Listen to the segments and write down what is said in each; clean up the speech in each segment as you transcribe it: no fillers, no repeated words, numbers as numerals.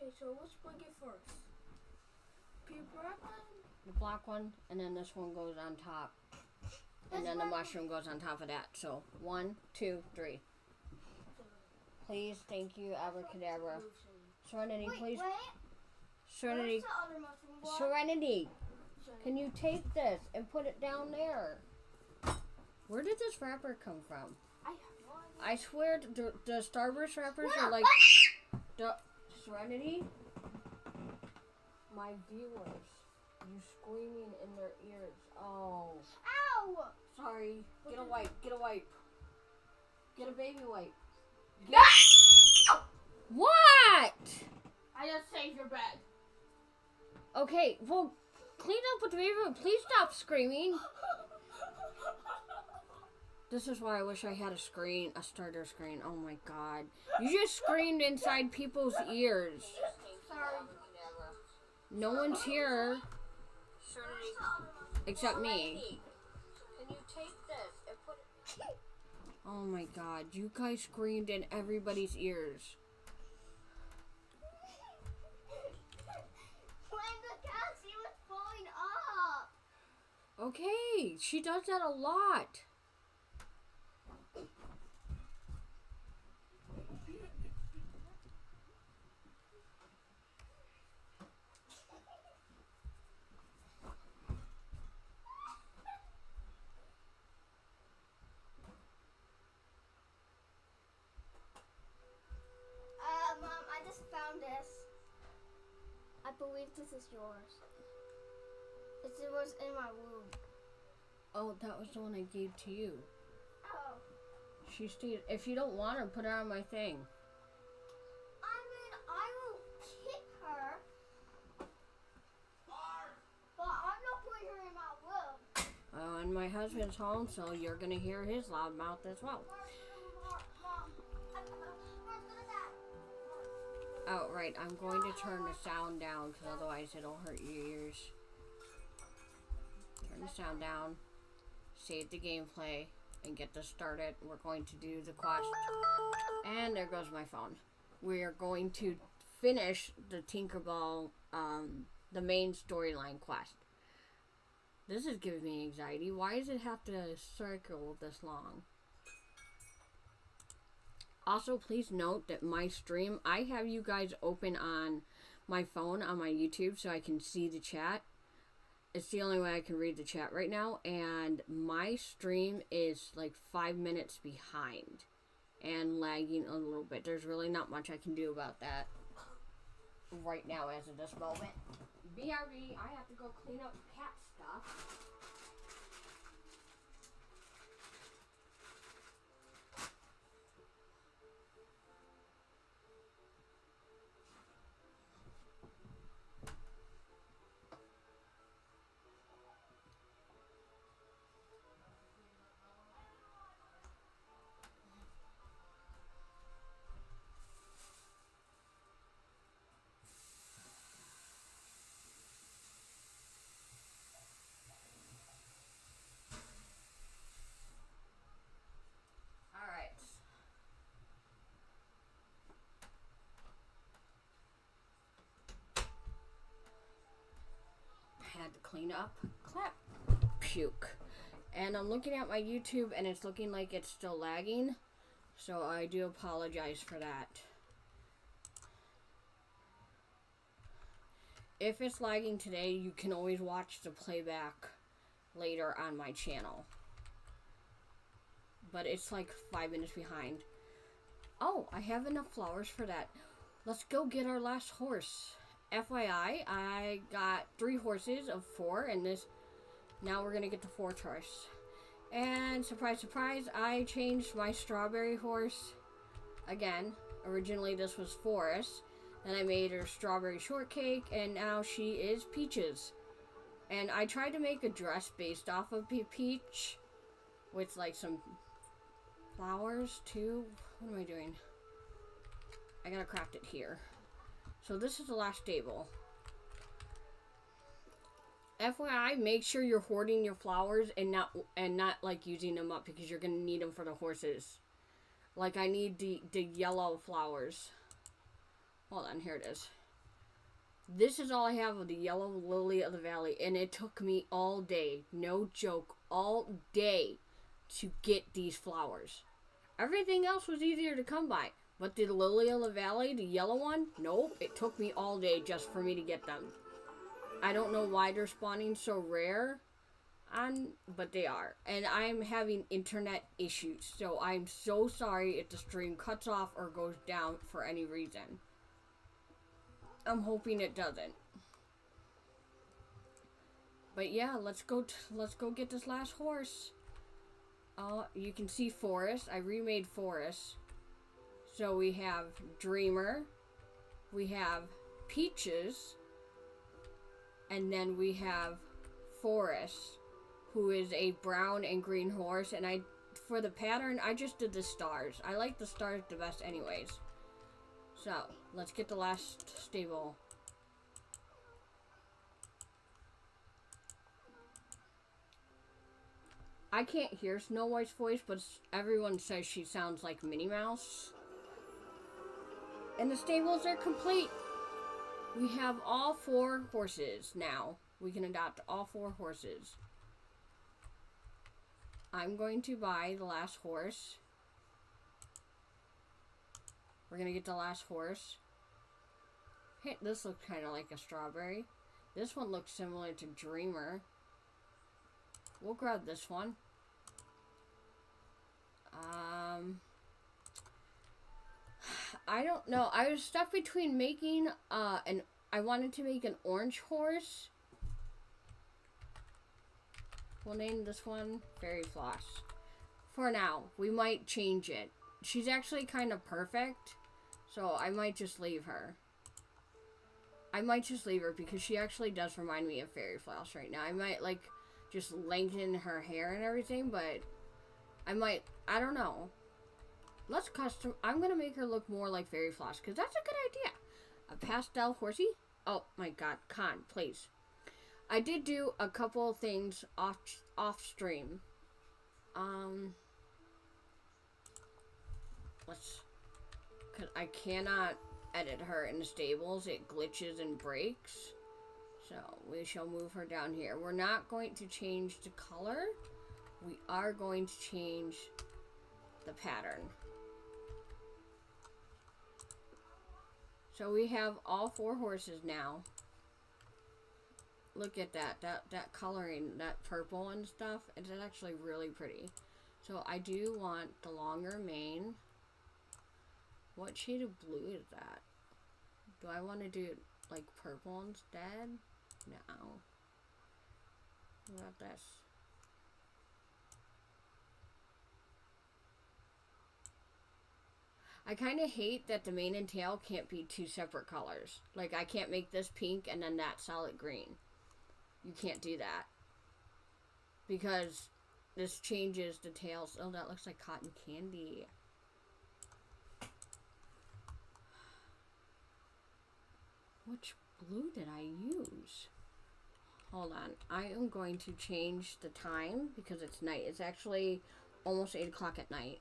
Okay, so which one get first? Pure black one? The black one, and then this one goes on top. And then the mushroom goes on top of that. So, 1, 2, 3. Please, thank you, abracadabra. Serenity, please. Wait. Serenity. Serenity, can you take this and put it down there? Where did this wrapper come from? I swear the Starburst wrappers are like... Serenity? My viewers. You screaming in their ears. Oh. Ow! Sorry. Get a wipe. Get a wipe. Get a baby wipe. What? I just saved your bed. Okay, well, clean up with the baby wipe. Please stop screaming. This is why I wish I had a starter screen. Oh my god. You just screamed inside people's ears. Sorry. No one's here. Except me. Can you take this and put it... Oh my god, you guys screamed in everybody's ears. When the cat, she was falling up. Okay, she does that a lot. Mom, I just found this. I believe this is yours. It was in my room. Oh, that was the one I gave to you. Oh. She stayed. If you don't want her, put her on my thing. I mean, I will keep her. But I'm not putting her in my room. Oh, and my husband's home, so you're gonna hear his loud mouth as well. Mom. Oh, right. I'm going to turn the sound down because otherwise it'll hurt your ears. Turn the sound down. Save the gameplay and get this started. We're going to do the quest. And there goes my phone. We are going to finish the Tinkerbell, the main storyline quest. This is giving me anxiety. Why does it have to circle this long? Also, please note that my stream, I have you guys open on my phone on my YouTube so I can see the chat. It's the only way I can read the chat right now. And my stream is like 5 minutes behind and lagging a little bit. There's really not much I can do about that right now as of this moment. BRB, I have to go clean up cat stuff. Had to clean up, clap, puke. And I'm looking at my YouTube and it's looking like it's still lagging, so I do apologize for that. If it's lagging today, you can always watch the playback later on my channel, but it's like 5 minutes behind. Oh, I have enough flowers for that. Let's go get our last horse. FYI, I got 3 horses of 4 in this. Now we're gonna get the 4th horse. And surprise, surprise, I changed my strawberry horse again. Originally this was Forest. Then I made her strawberry shortcake, and now she is Peaches. And I tried to make a dress based off of Peach with like some flowers too. What am I doing? I gotta craft it here. So this is the last stable. FYI, make sure you're hoarding your flowers and not like using them up, because you're gonna need them for the horses. Like I need the yellow flowers. Hold on, here it is. This is all I have of the yellow lily of the valley, and it took me all day, no joke, all day to get these flowers. Everything else was easier to come by, but the lily of the valley, the yellow one, nope, it took me all day just for me to get them. I don't know why they're spawning so rare, but they are. And I'm having internet issues, so I'm so sorry if the stream cuts off or goes down for any reason. I'm hoping it doesn't. But yeah, let's go get this last horse. You can see Forest. I remade Forest. So we have Dreamer, we have Peaches, and then we have Forest, who is a brown and green horse. And for the pattern, I just did the stars. I like the stars the best anyways. So, let's get the last stable. I can't hear Snow White's voice, but everyone says she sounds like Minnie Mouse. And the stables are complete. We have all 4 horses now. We can adopt all 4 horses. I'm going to buy the last horse. We're going to get the last horse. Hey, this looks kind of like a strawberry. This one looks similar to Dreamer. We'll grab this one. I don't know. I was stuck between making I wanted to make an orange horse. We'll name this one Fairy Floss. For now, we might change it. She's actually kind of perfect, so I might just leave her. I might just leave her because she actually does remind me of Fairy Floss right now. I might like just lengthen her hair and everything, but I don't know. I'm gonna make her look more like Fairy Floss because that's a good idea. A pastel horsey? Oh my god, Con, please. I did do a couple things off stream. Because I cannot edit her in the stables. It glitches and breaks. So we shall move her down here. We're not going to change the color. We are going to change the pattern. So we have all 4 horses now. Look at that coloring, that purple and stuff. It's actually really pretty. So I do want the longer mane. What shade of blue is that? Do I want to do it like purple instead? No. What about this? I kind of hate that the mane and tail can't be 2 separate colors. Like, I can't make this pink and then that solid green. You can't do that. Because this changes the tails. Oh, that looks like cotton candy. Which blue did I use? Hold on. I am going to change the time because it's night. It's actually almost 8 o'clock at night.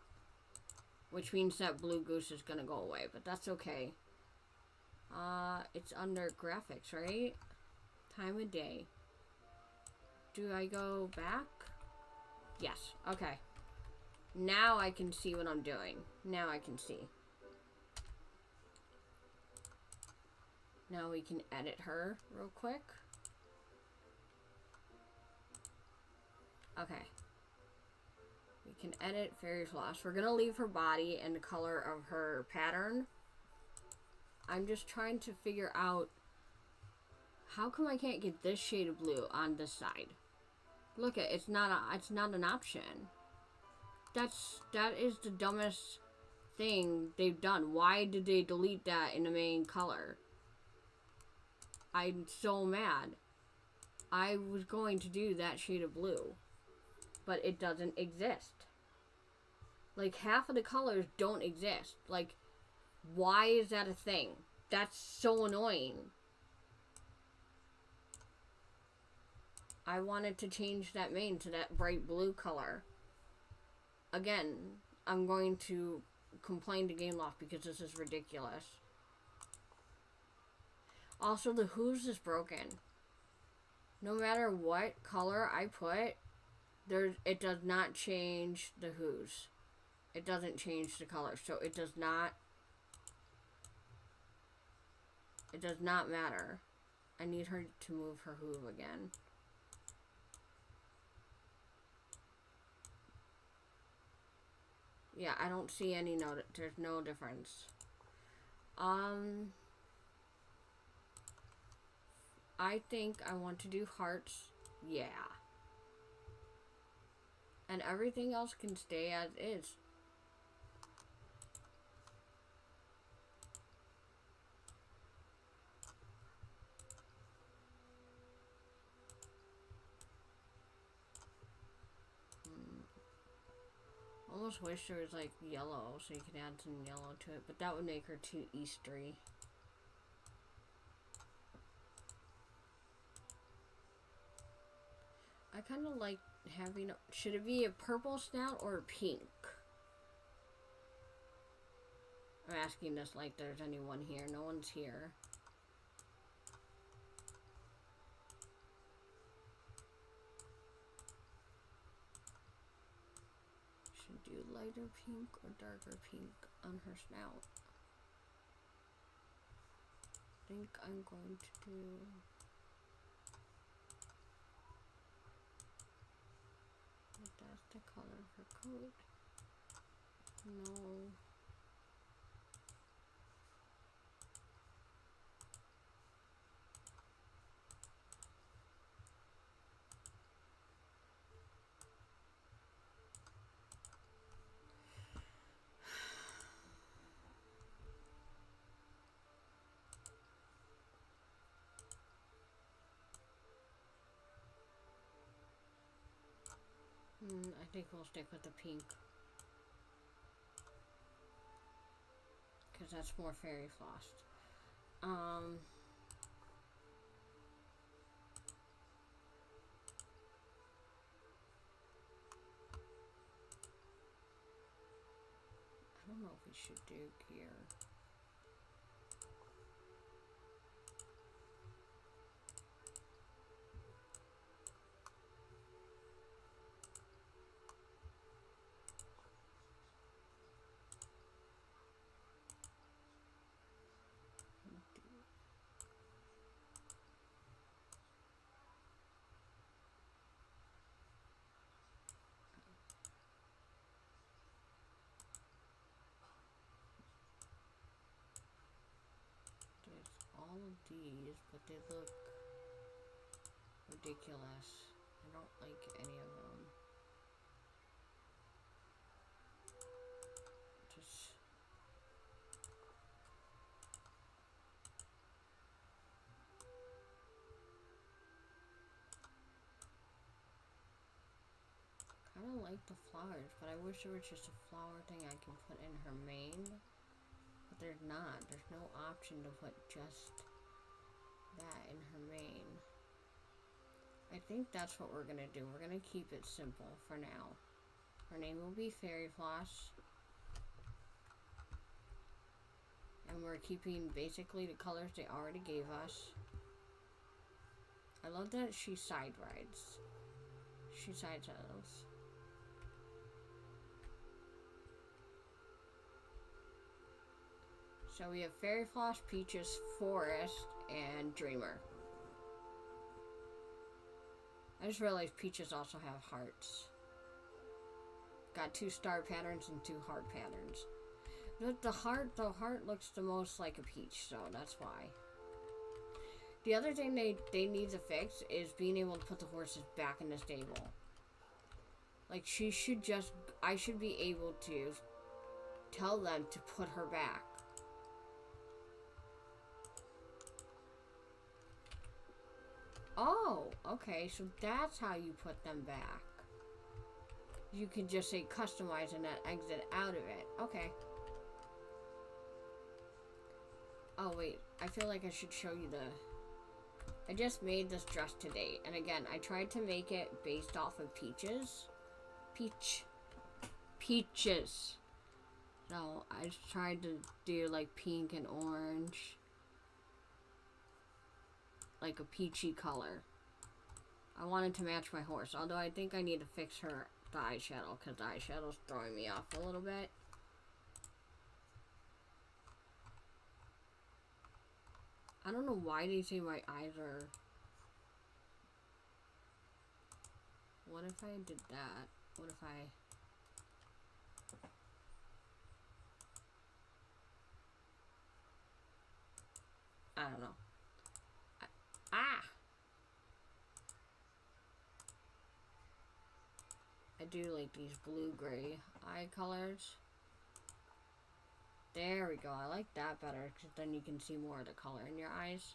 Which means that blue goose is going to go away. But that's okay. It's under graphics, right? Time of day. Do I go back? Yes. Okay. Now I can see what I'm doing. Now I can see. Now we can edit her real quick. Okay. We can edit Fairy Floss. We're going to leave her body and the color of her pattern. I'm just trying to figure out how come I can't get this shade of blue on this side. Look at it's not an option. That is the dumbest thing they've done. Why did they delete that in the main color? I'm so mad. I was going to do that shade of blue, but it doesn't exist. Like, half of the colors don't exist. Like, why is that a thing? That's so annoying. I wanted to change that mane to that bright blue color. Again, I'm going to complain to GameLoft because this is ridiculous. Also, the hooves is broken. No matter what color I put, it does not change the hooves. It doesn't change the color, so it does not matter. I need her to move her hoof again. Yeah, I don't see any there's no difference. I think I want to do hearts. Yeah. And everything else can stay as is. Almost wish there was like yellow so you could add some yellow to it, but that would make her too Eastery. I kind of like having, should it be a purple snout or a pink? I'm asking this like there's anyone here. No one's here. Should do lighter pink or darker pink on her snout. I think I'm going to do... That's the color of her coat. No. I think we'll stick with the pink. Because that's more fairy flossed. I don't know if we should do gear. All of these, but they look ridiculous. I don't like any of them. Just I don't like the flowers, but I wish there was just a flower thing I can put in her mane. But there's not. There's no option to put just that in her mane. I think that's what we're going to do. We're going to keep it simple for now. Her name will be Fairy Floss. And we're keeping basically the colors they already gave us. I love that she side rides. She side saddles. So we have Fairy Floss, Peaches, Forest, and Dreamer. I just realized Peaches also have hearts. Got 2 star patterns and 2 heart patterns. But the heart looks the most like a peach, so that's why. The other thing they need to fix is being able to put the horses back in the stable. Like, I should be able to tell them to put her back. Oh, okay, so that's how you put them back. You can just say customize and then exit out of it. Okay. Oh, wait, I feel like I should show you I just made this dress today, and again, I tried to make it based off of Peaches. Peaches. So, I tried to do, like, pink and orange. like a peachy color. I wanted to match my horse, although I think I need to fix the eyeshadow, because the eyeshadow's throwing me off a little bit. I don't know why they say my eyes are... What if I did that? What if I... I don't know. I do like these blue-gray eye colors. There we go. I like that better, because then you can see more of the color in your eyes.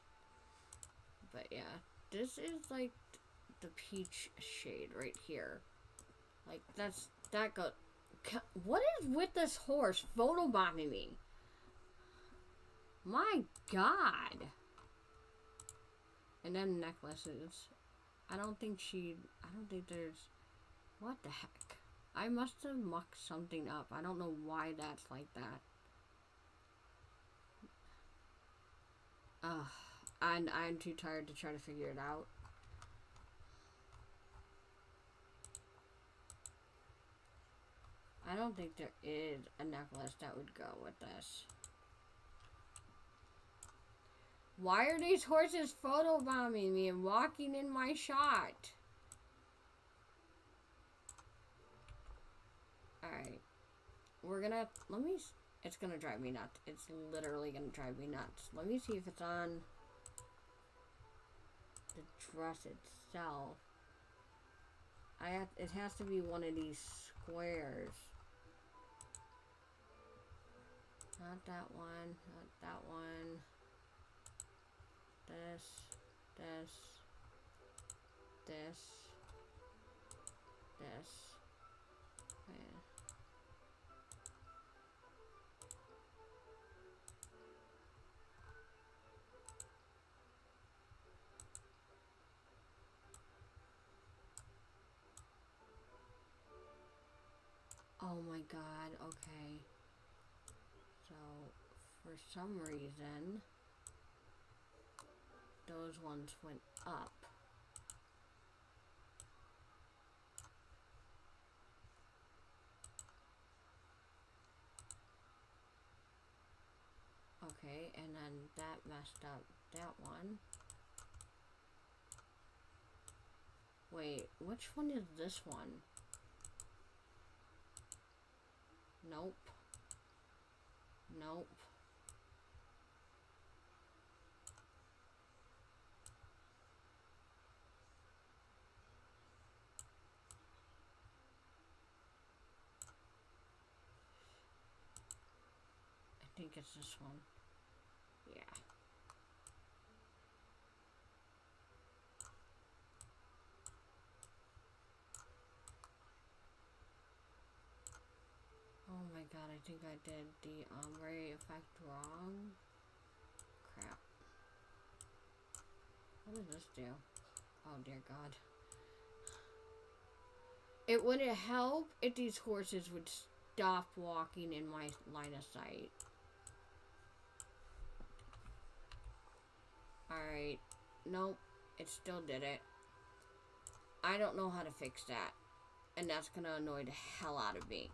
But yeah, this is like the peach shade right here. Like, that go... What is with this horse photobombing me? My God. And then necklaces. I don't think there's... What the heck? I must have mucked something up. I don't know why that's like that. And I'm too tired to try to figure it out. I don't think there is a necklace that would go with this. Why are these horses photobombing me and walking in my shot? Alright. We're gonna... It's gonna drive me nuts. It's literally gonna drive me nuts. Let me see if it's on the dress itself. It has to be one of these squares. Not that one. Not that one. This. This. Okay. Oh my God, okay. So, for some reason, those ones went up. Okay, and then that messed up that one. Wait, which one is this one? Nope. Nope. I think it's this one. Yeah. Oh my God, I think I did the ombre effect wrong. Crap. What does this do? Oh dear God. It wouldn't help if these horses would stop walking in my line of sight. Alright. Nope. It still did it. I don't know how to fix that. And that's gonna annoy the hell out of me.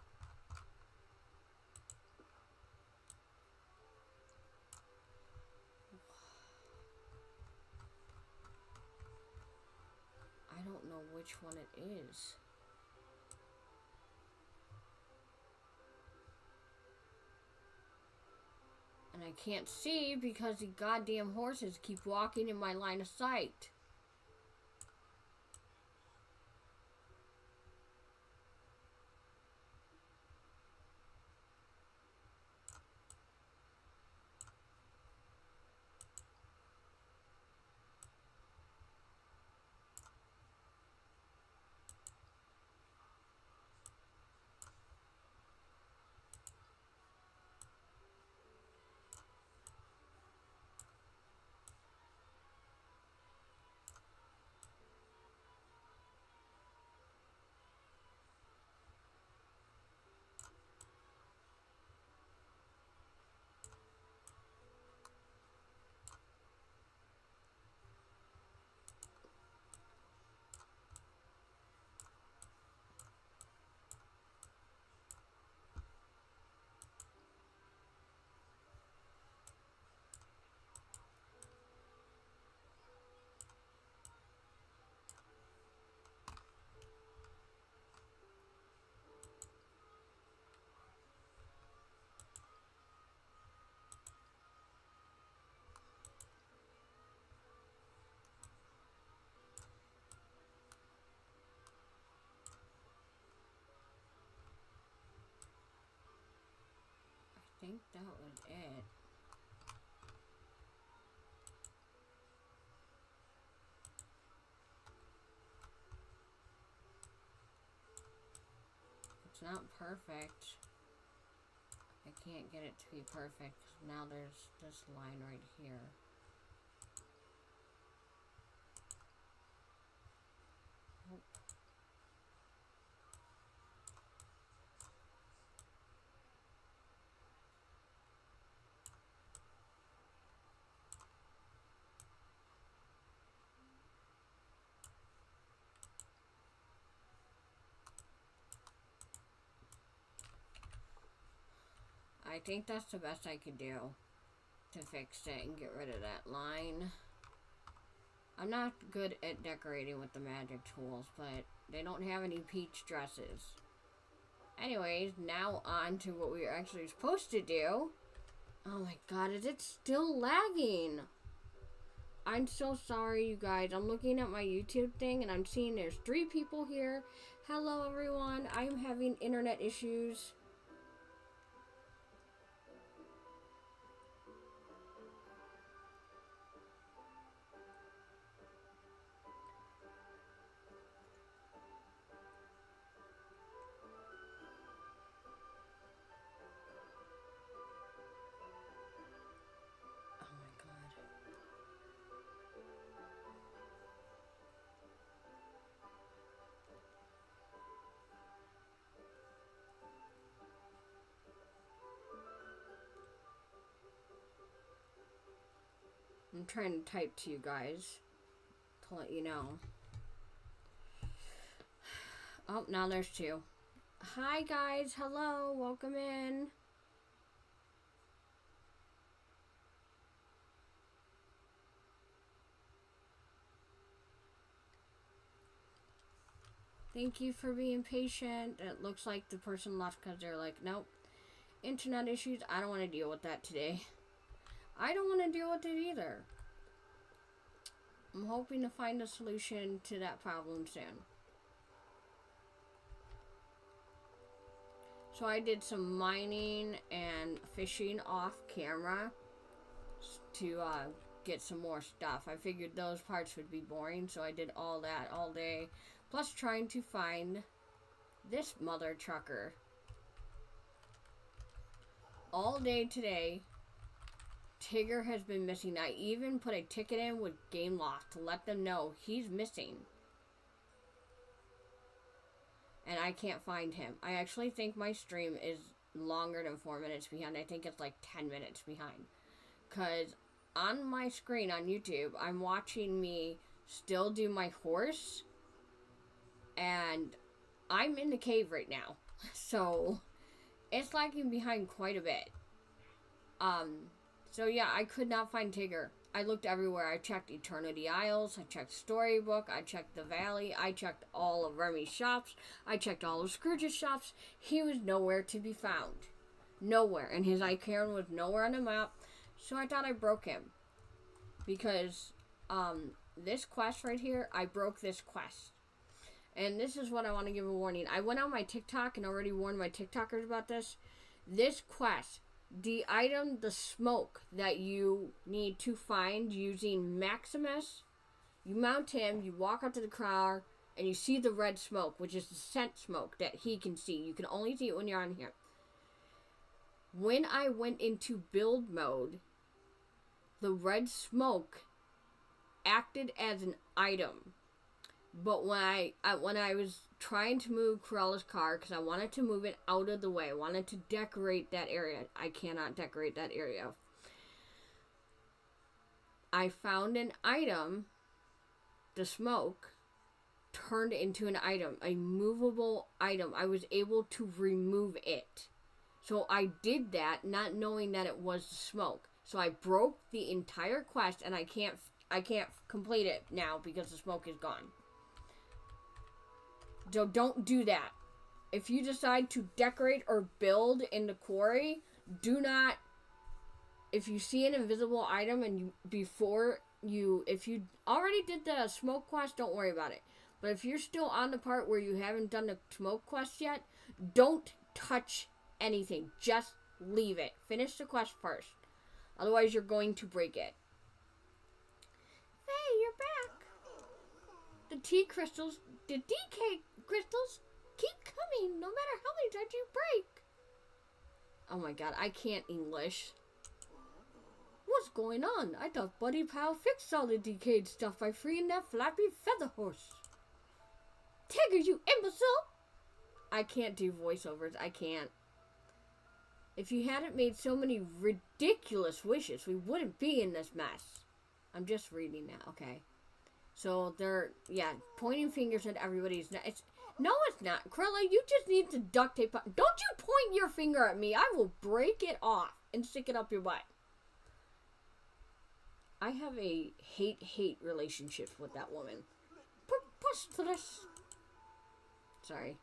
I don't know which one it is. And I can't see because the goddamn horses keep walking in my line of sight. think that was it. It's not perfect. I can't get it to be perfect. Now there's this line right here. Oh. I think that's the best I could do to fix it and get rid of that line. I'm not good at decorating with the magic tools, but they don't have any peach dresses. Anyways, now on to what we are actually supposed to do. Oh my god, is it still lagging? I'm so sorry, you guys. I'm looking at my YouTube thing and I'm seeing there's 3 people here. Hello, everyone. I'm having internet issues. I'm trying to type to you guys to let you know. Oh, now there's 2. Hi guys, hello, welcome in. Thank you for being patient. It looks like the person left because they're like, nope, internet issues, I don't want to deal with that today. I don't want to deal with it either. I'm hoping to find a solution to that problem soon. So I did some mining and fishing off camera to get some more stuff. I figured those parts would be boring, so I did all that all day. Plus trying to find this mother trucker. All day today, Tigger has been missing. I even put a ticket in with Game Loft to let them know he's missing. And I can't find him. I actually think my stream is longer than 4 minutes behind. I think it's like 10 minutes behind. Because on my screen on YouTube, I'm watching me still do my horse. And I'm in the cave right now. So it's lagging behind quite a bit. So yeah, I could not find Tigger. I looked everywhere. I checked Eternity Isles, I checked Storybook, I checked the Valley, I checked all of Remy's shops, I checked all of Scrooge's shops. He was nowhere to be found. Nowhere. And his icon was nowhere on the map. So I thought I broke him. Because this quest right here, I broke this quest. And this is what I want to give a warning. I went on my TikTok and already warned my TikTokers about this. This quest, the item, the smoke that you need to find using Maximus, you mount him, you walk up to the car, and you see the red smoke, which is the scent smoke that he can see. You can only see it when you're on here. When I went into build mode, the red smoke acted as an item. But when I was trying to move Corella's car, because I wanted to move it out of the way, I wanted to decorate that area. I cannot decorate that area. I found an item, the smoke, turned into an item, a movable item. I was able to remove it. So I did that, not knowing that it was the smoke. So I broke the entire quest, and I can't complete it now because the smoke is gone. So don't do that. If you decide to decorate or build in the quarry, do not, if you see an invisible item and if you already did the smoke quest, don't worry about it. But if you're still on the part where you haven't done the smoke quest yet, don't touch anything. Just Leave it. Finish the quest first. Otherwise, you're going to break it. Hey, you're back. The DK crystals keep coming no matter how many times you break. Oh my god, I can't English. What's going on? I thought Buddy Pal fixed all the decayed stuff by freeing that flappy feather horse. Tigger, you imbecile! I can't do voiceovers. I can't. If you hadn't made so many ridiculous wishes, we wouldn't be in this mess. I'm just reading that, okay. So they're, yeah, pointing fingers at everybody's neck. No, it's not. Krilla, you just need to duct tape. Don't you point your finger at me. I will break it off and stick it up your butt. I have a hate relationship with that woman. Preposterous. Sorry.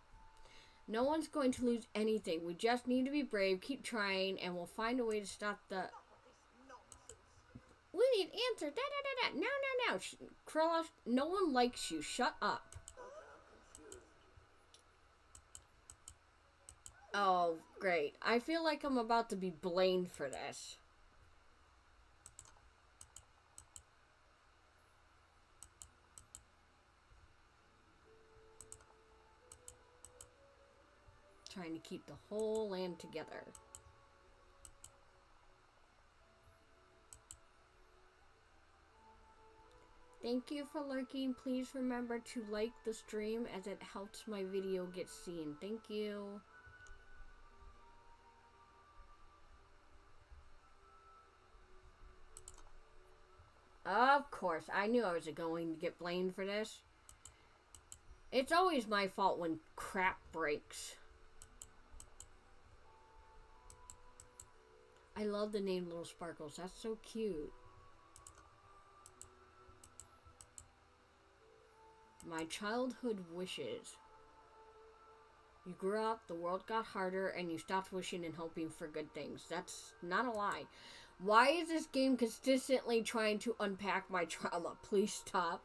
No one's going to lose anything. We just need to be brave, keep trying, and we'll find a way to stop the... We need answer. No. Krilla, no one likes you. Shut up. Oh, great. I feel like I'm about to be blamed for this. Trying to keep the whole land together. Thank you for lurking. Please remember to like the stream as it helps my video get seen. Thank you. Of course, I knew I was going to get blamed for this. It's always my fault when crap breaks. I love the name Little Sparkles. That's so cute. My childhood wishes. You grew up, the world got harder, and you stopped wishing and hoping for good things. That's not a lie. Why is this game consistently trying to unpack my trauma? Please stop.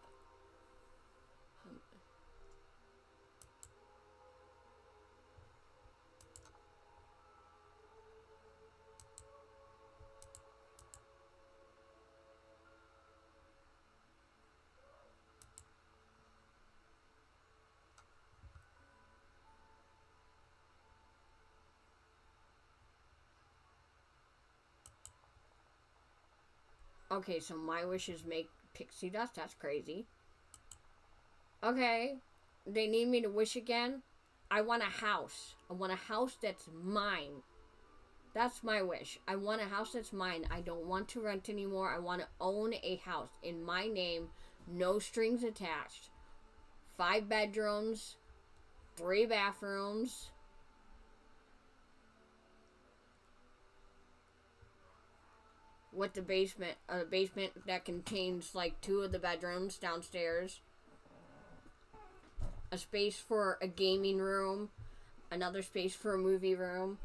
Okay, so my wishes make pixie dust. That's crazy. Okay, they need me to wish again. I want a house. I want a house that's mine. That's my wish. I want a house that's mine. I don't want to rent anymore. I want to own a house in my name. No strings attached. 5 bedrooms. 3 bathrooms. With the basement, a basement that contains like 2 of the bedrooms downstairs. A space for a gaming room. Another space for a movie room.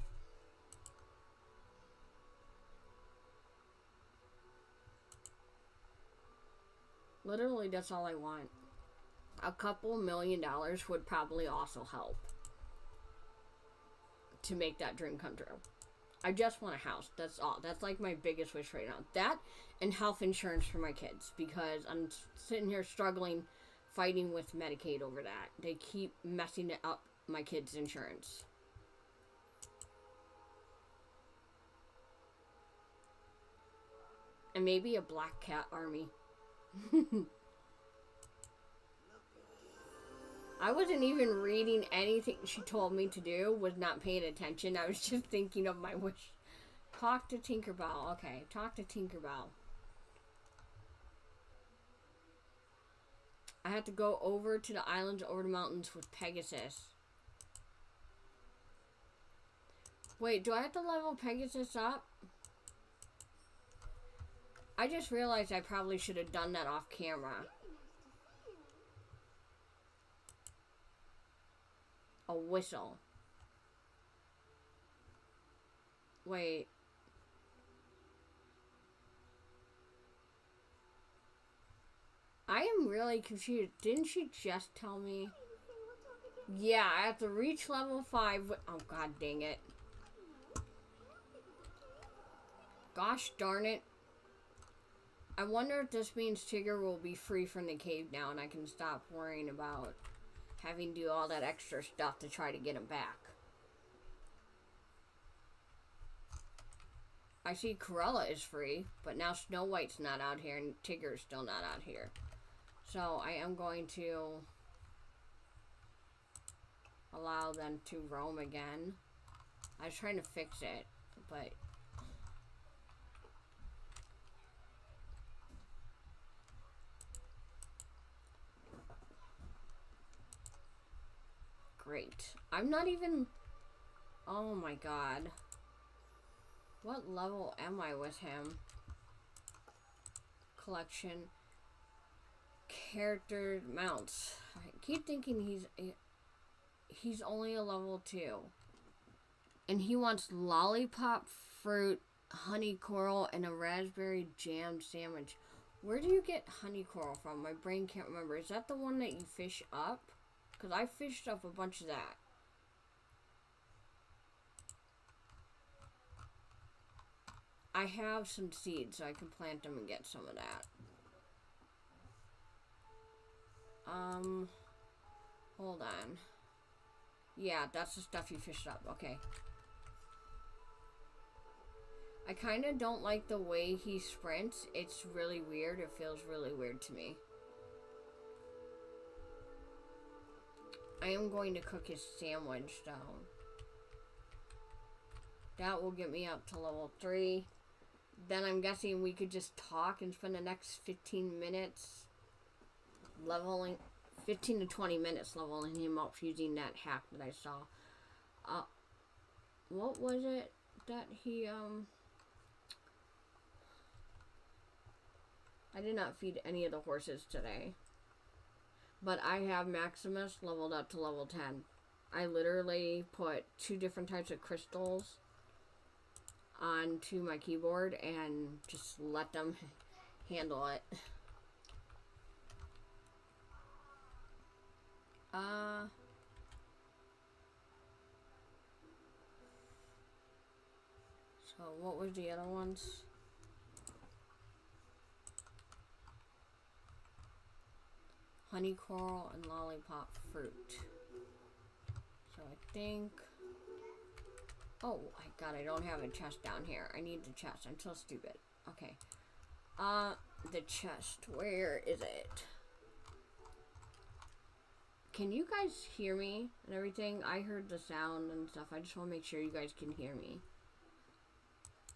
Literally, that's all I want. A couple $1 million would probably also help to make that dream come true. I just want a house. That's all. That's like my biggest wish right now. That and health insurance for my kids, because I'm sitting here struggling, fighting with Medicaid over that. They keep messing it up, my kids' insurance. And maybe a black cat army. I wasn't even reading anything she told me to do, was not paying attention. I was just thinking of my wish. Talk to Tinkerbell. Okay, talk to Tinkerbell. I have to go over to the islands, over the mountains with Pegasus. Wait, do I have to level Pegasus up? I just realized I probably should have done that off camera. A whistle. Wait. I am really confused. Didn't she just tell me? Yeah, I have to reach level 5. Oh, god dang it. Gosh darn it. I wonder if this means Tigger will be free from the cave now and I can stop worrying about having to do all that extra stuff to try to get him back. I see Corella is free, but now Snow White's not out here and Tigger's still not out here. So I am going to allow them to roam again. I was trying to fix it, but great. I'm not even... Oh my god. What level am I with him? Collection. Character mounts. I keep thinking he's only a level 2. And he wants lollipop fruit, honey coral, and a raspberry jam sandwich. Where do you get honey coral from? My brain can't remember. Is that the one that you fish up? Because I fished up a bunch of that. I have some seeds, so I can plant them and get some of that. Hold on. Yeah, that's the stuff you fished up. Okay. I kind of don't like the way he sprints. It's really weird. It feels really weird to me. I am going to cook his sandwich, though. That will get me up to level 3. Then I'm guessing we could just talk and spend the next 15 minutes leveling... 15 to 20 minutes leveling him up using that hack that I saw. What was it that he, I did not feed any of the horses today. But I have Maximus leveled up to level 10. I literally put 2 different types of crystals onto my keyboard and just let them handle it. So what were the other ones? Honey coral and lollipop fruit. So I think... Oh my god, I don't have a chest down here. I need the chest. I'm so stupid. Okay. The chest. Where is it? Can you guys hear me and everything? I heard the sound and stuff. I just want to make sure you guys can hear me.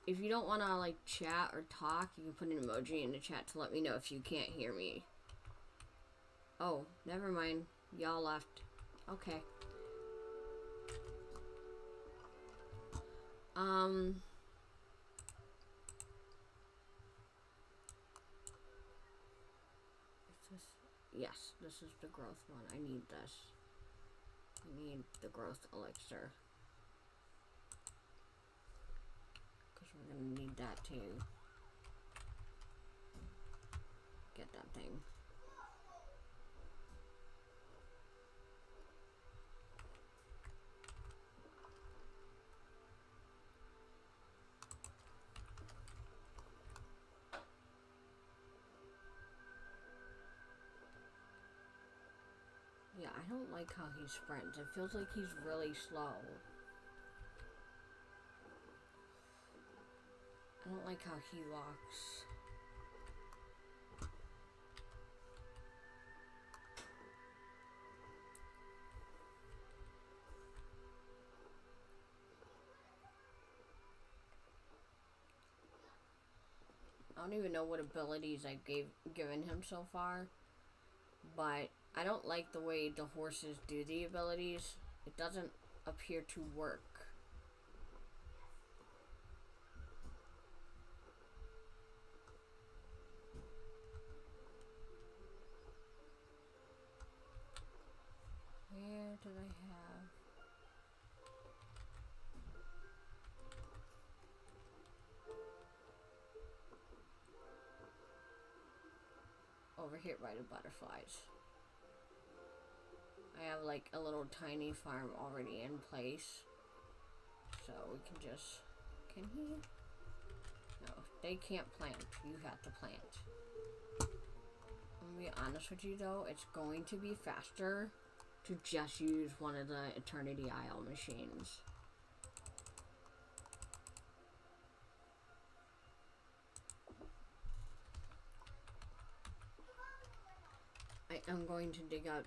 If you don't want to, like, chat or talk, you can put an emoji in the chat to let me know if you can't hear me. Oh, never mind. Y'all left. Okay. Yes, this is the growth one. I need this. I need the growth elixir. Because we're going to need that to get that thing. Yeah, I don't like how he sprints. It feels like he's really slow. I don't like how he walks. I don't even know what abilities I've given him so far, but I don't like the way the horses do the abilities. It doesn't appear to work. Where did I have? Over here by the butterflies. I have like a little tiny farm already in place. So we can just... Can he? No, they can't plant. You have to plant. I'm gonna be honest with you though, it's going to be faster to just use one of the Eternity Isle machines. I am going to dig up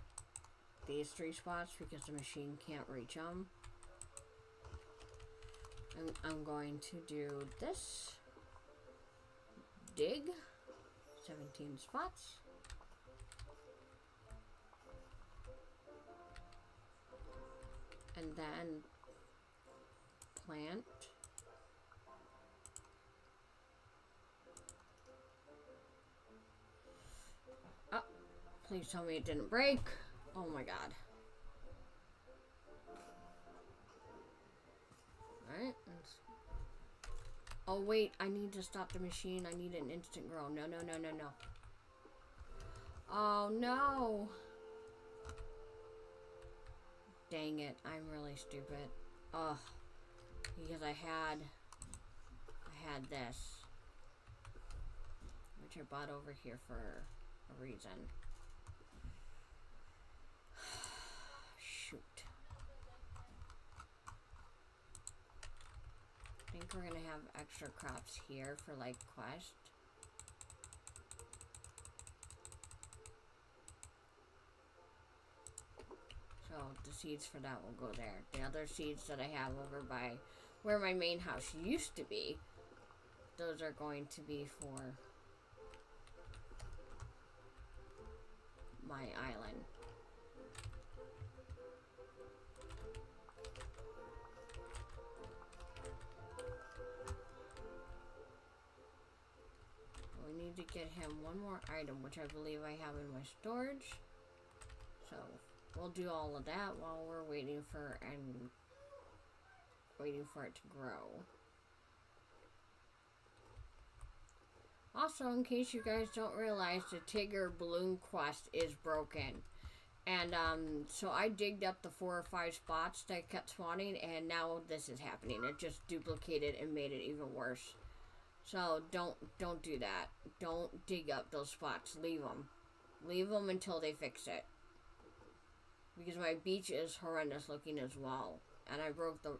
these 3 spots because the machine can't reach them. And I'm going to do this. Dig. 17 spots. And then plant. Oh, please tell me it didn't break. Oh my god. Alright. Oh wait, I need to stop the machine. I need an instant grow. No, no, no, no, no. Oh no. Dang it, I'm really stupid. Ugh. Because I had this. Which I bought over here for a reason. Shoot. I think we're gonna have extra crops here for like quest. So the seeds for that will go there. The other seeds that I have over by where my main house used to be, those are going to be for my island. We need to get him one more item, which I believe I have in my storage. So we'll do all of that while we're waiting for it to grow. Also, in case you guys don't realize, the Tigger balloon quest is broken. And so I digged up the 4 or 5 spots that kept spawning, and now this is happening. It just duplicated and made it even worse. So don't do that. Don't dig up those spots. Leave them. Leave them until they fix it. Because my beach is horrendous looking as well. And I broke the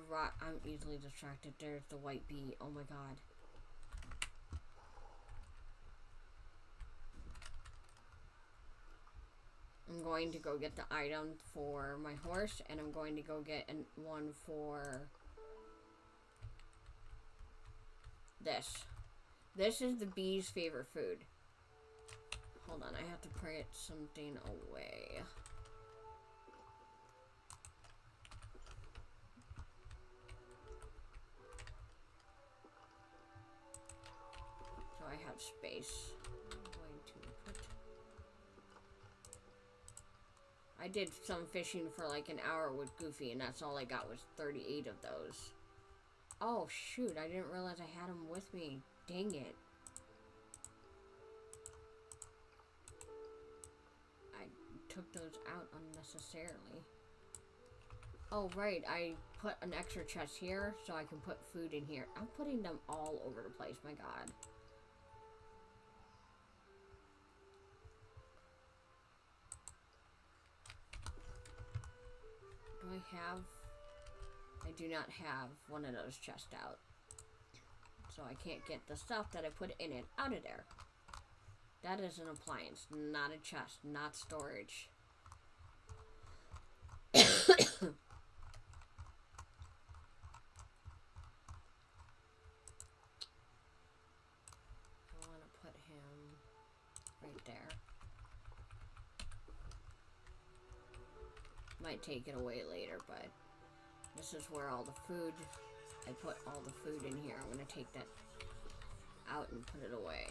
rock. I'm easily distracted. There's the white bee. Oh my god. I'm going to go get the item for my horse, and I'm going to go get one for this. This is the bee's favorite food. Hold on, I have to put something away. So I have space. I'm going to put... I did some fishing for like an hour with Goofy, and that's all I got was 38 of those. Oh shoot, I didn't realize I had them with me. Dang it. Took those out unnecessarily. Oh right, I put an extra chest here so I can put food in here. I'm putting them all over the place, my god. Do I have... I do not have one of those chests out. So I can't get the stuff that I put in it out of there. That is an appliance, not a chest, not storage. I want to put him right there. Might take it away later, but this is where all the food, I put all the food in here. I'm going to take that out and put it away.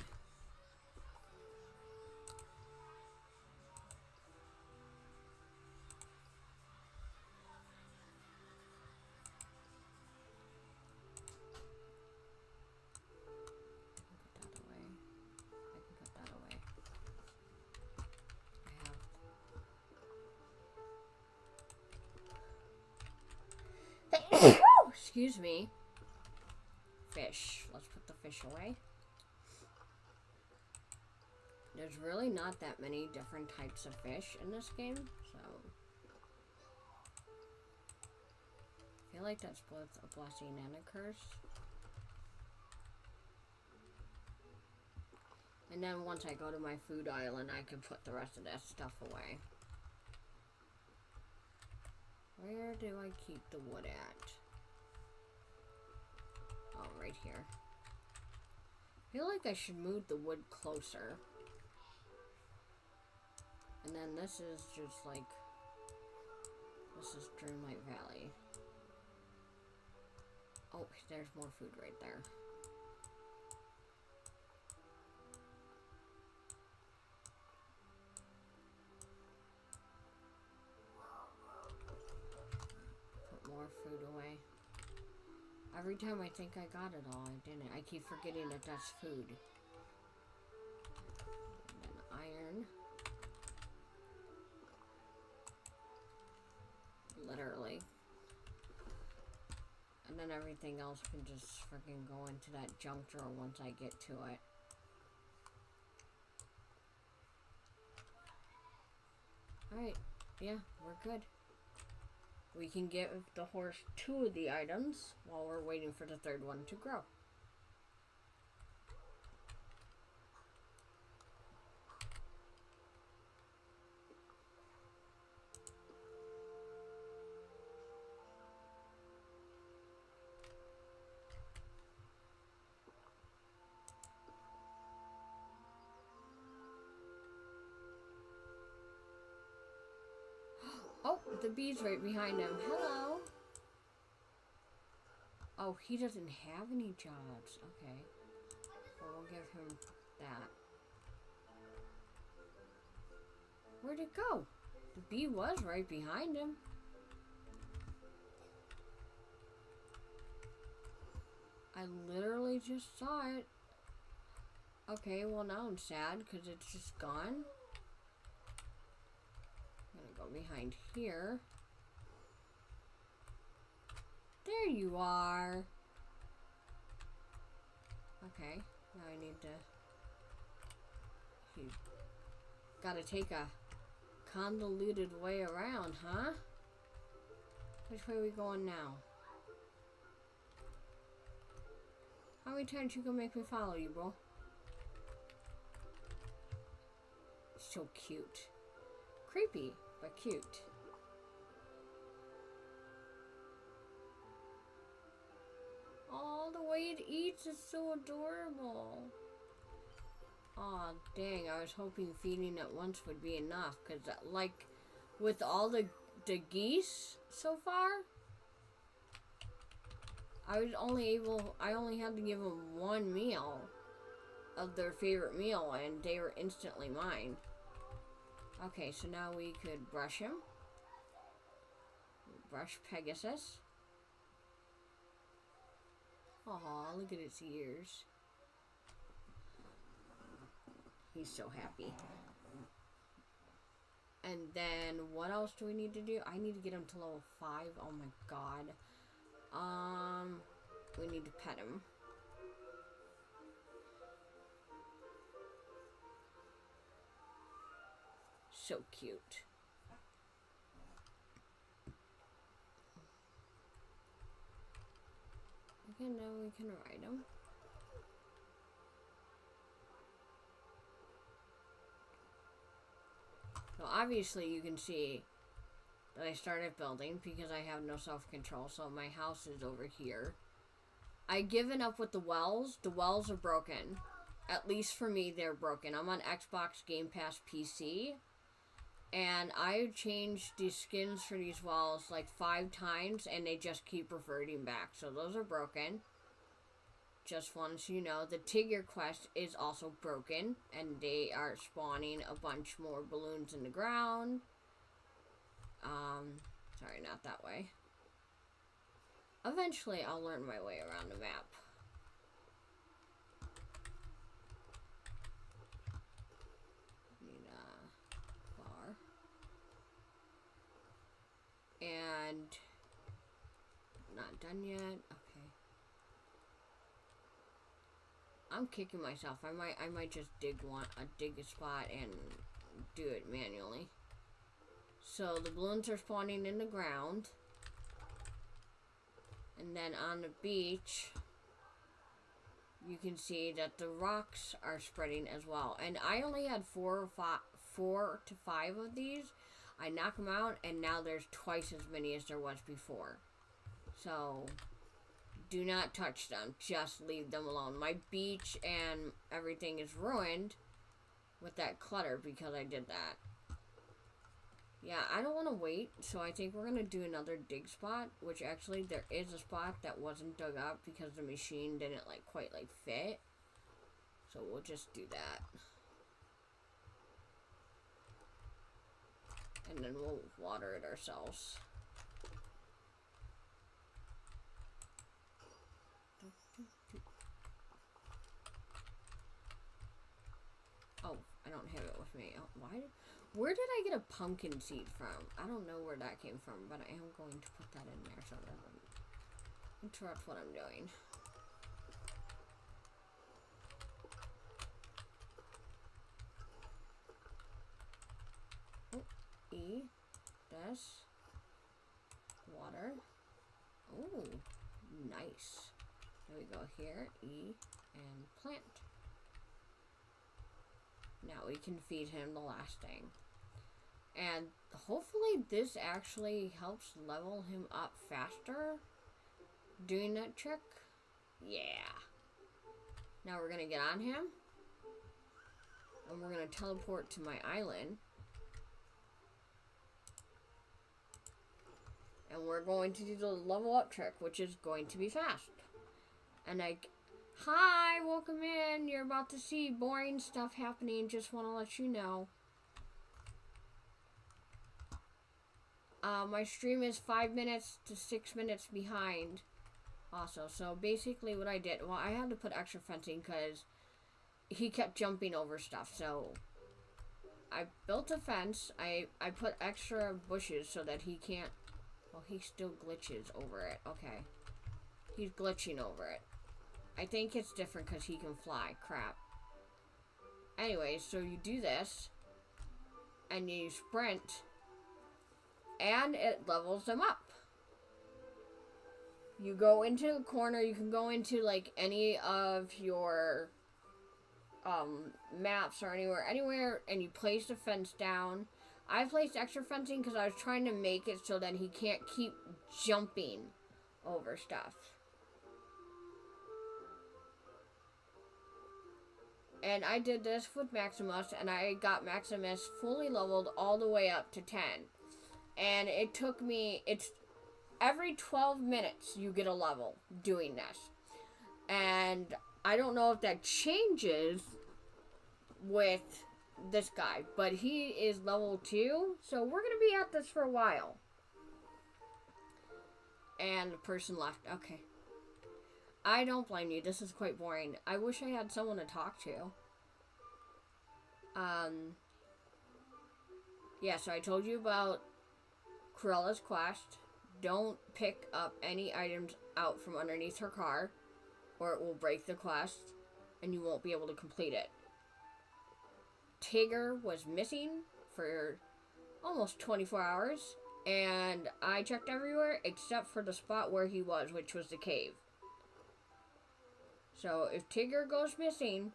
Excuse me. fish. Let's put the fish away. There's really not that many different types of fish in this game, so I feel like that's both a blessing and a curse. And then once I go to my food island, I can put the rest of that stuff away. Where do I keep the wood at? Oh, right here. I feel like I should move the wood closer. And then this is just like, this is Dreamlight Valley. Oh, there's more food right there. Put more food away. Every time I think I got it all, I didn't. I keep forgetting that that's food. And then iron. Literally. And then everything else can just freaking go into that junk drawer once I get to it. Alright, yeah, we're good. We can give the horse 2 of the items while we're waiting for the 3rd one to grow. Oh, the bee's right behind him. Hello. Oh, he doesn't have any jobs. Okay. Well, we'll give him that. Where'd it go? The bee was right behind him. I literally just saw it. Okay, well now I'm sad because it's just gone. Go behind here. There you are. Okay, now I need to. You gotta take a convoluted way around, huh? Which way are we going now? How many times you gonna make me follow you, bro? So cute. Creepy, but cute. Oh, the way it eats is so adorable. Oh, dang, I was hoping feeding it once would be enough, because like with all the geese so far, I only had to give them 1 meal of their favorite meal, and they were instantly mine. Okay, so now we could brush him. Brush Pegasus. Aw, look at its ears. He's so happy. And then, what else do we need to do? I need to get him to level 5. Oh my god. We need to pet him. So cute. Okay, now we can ride him. So obviously you can see that I started building because I have no self-control, so my house is over here. I've given up with the wells. The wells are broken. At least for me, they're broken. I'm on Xbox Game Pass PC. And I changed the skins for these wells like 5 times, and they just keep reverting back. So those are broken. Just wanted so you know, the Tigger quest is also broken, and they are spawning a bunch more balloons in the ground. Sorry, not that way. Eventually, I'll learn my way around the map. And not done yet. Okay. I'm kicking myself. I might just dig a spot and do it manually. So the balloons are spawning in the ground. And then on the beach, you can see that the rocks are spreading as well. And I only had 4 to 5 of these. I knock them out, and now there's twice as many as there was before. So do not touch them. Just leave them alone. My beach and everything is ruined with that clutter because I did that. Yeah, I don't want to wait, so I think we're going to do another dig spot, which actually there is a spot that wasn't dug up because the machine didn't quite fit. So we'll just do that. And then we'll water it ourselves. Oh, I don't have it with me. Oh, where did I get a pumpkin seed from? I don't know where that came from, but I am going to put that in there so that doesn't interrupt what I'm doing. Oh, E, this, water. Oh, nice. There we go here, E, and plant. Now we can feed him the last thing. And hopefully this actually helps level him up faster. Doing that trick. Yeah. Now we're going to get on him. And we're going to teleport to my island. And we're going to do the level up trick, which is going to be fast. And hi, welcome in. You're about to see boring stuff happening. Just want to let you know. My stream is 5 minutes to 6 minutes behind. Also, so basically what I did, well, I had to put extra fencing because he kept jumping over stuff. So I built a fence. I put extra bushes so that he can't. Well, he still glitches over it. Okay, he's glitching over it. I think it's different because he can fly. Crap. Anyways, so you do this, and you sprint, and it levels them up. You go into the corner. You can go into any of your maps or anywhere, and you place the fence down. I placed extra fencing because I was trying to make it so that he can't keep jumping over stuff. And I did this with Maximus, and I got Maximus fully leveled all the way up to 10. And it took me, it's every 12 minutes you get a level doing this. And I don't know if that changes with this guy, but he is level 2, so we're going to be at this for a while. And the person left. Okay. I don't blame you. This is quite boring. I wish I had someone to talk to. Yeah, so I told you about Corella's quest. Don't pick up any items out from underneath her car, or it will break the quest, and you won't be able to complete it. Tigger was missing for almost 24 hours, and I checked everywhere except for the spot where he was, which was the cave. So if Tigger goes missing,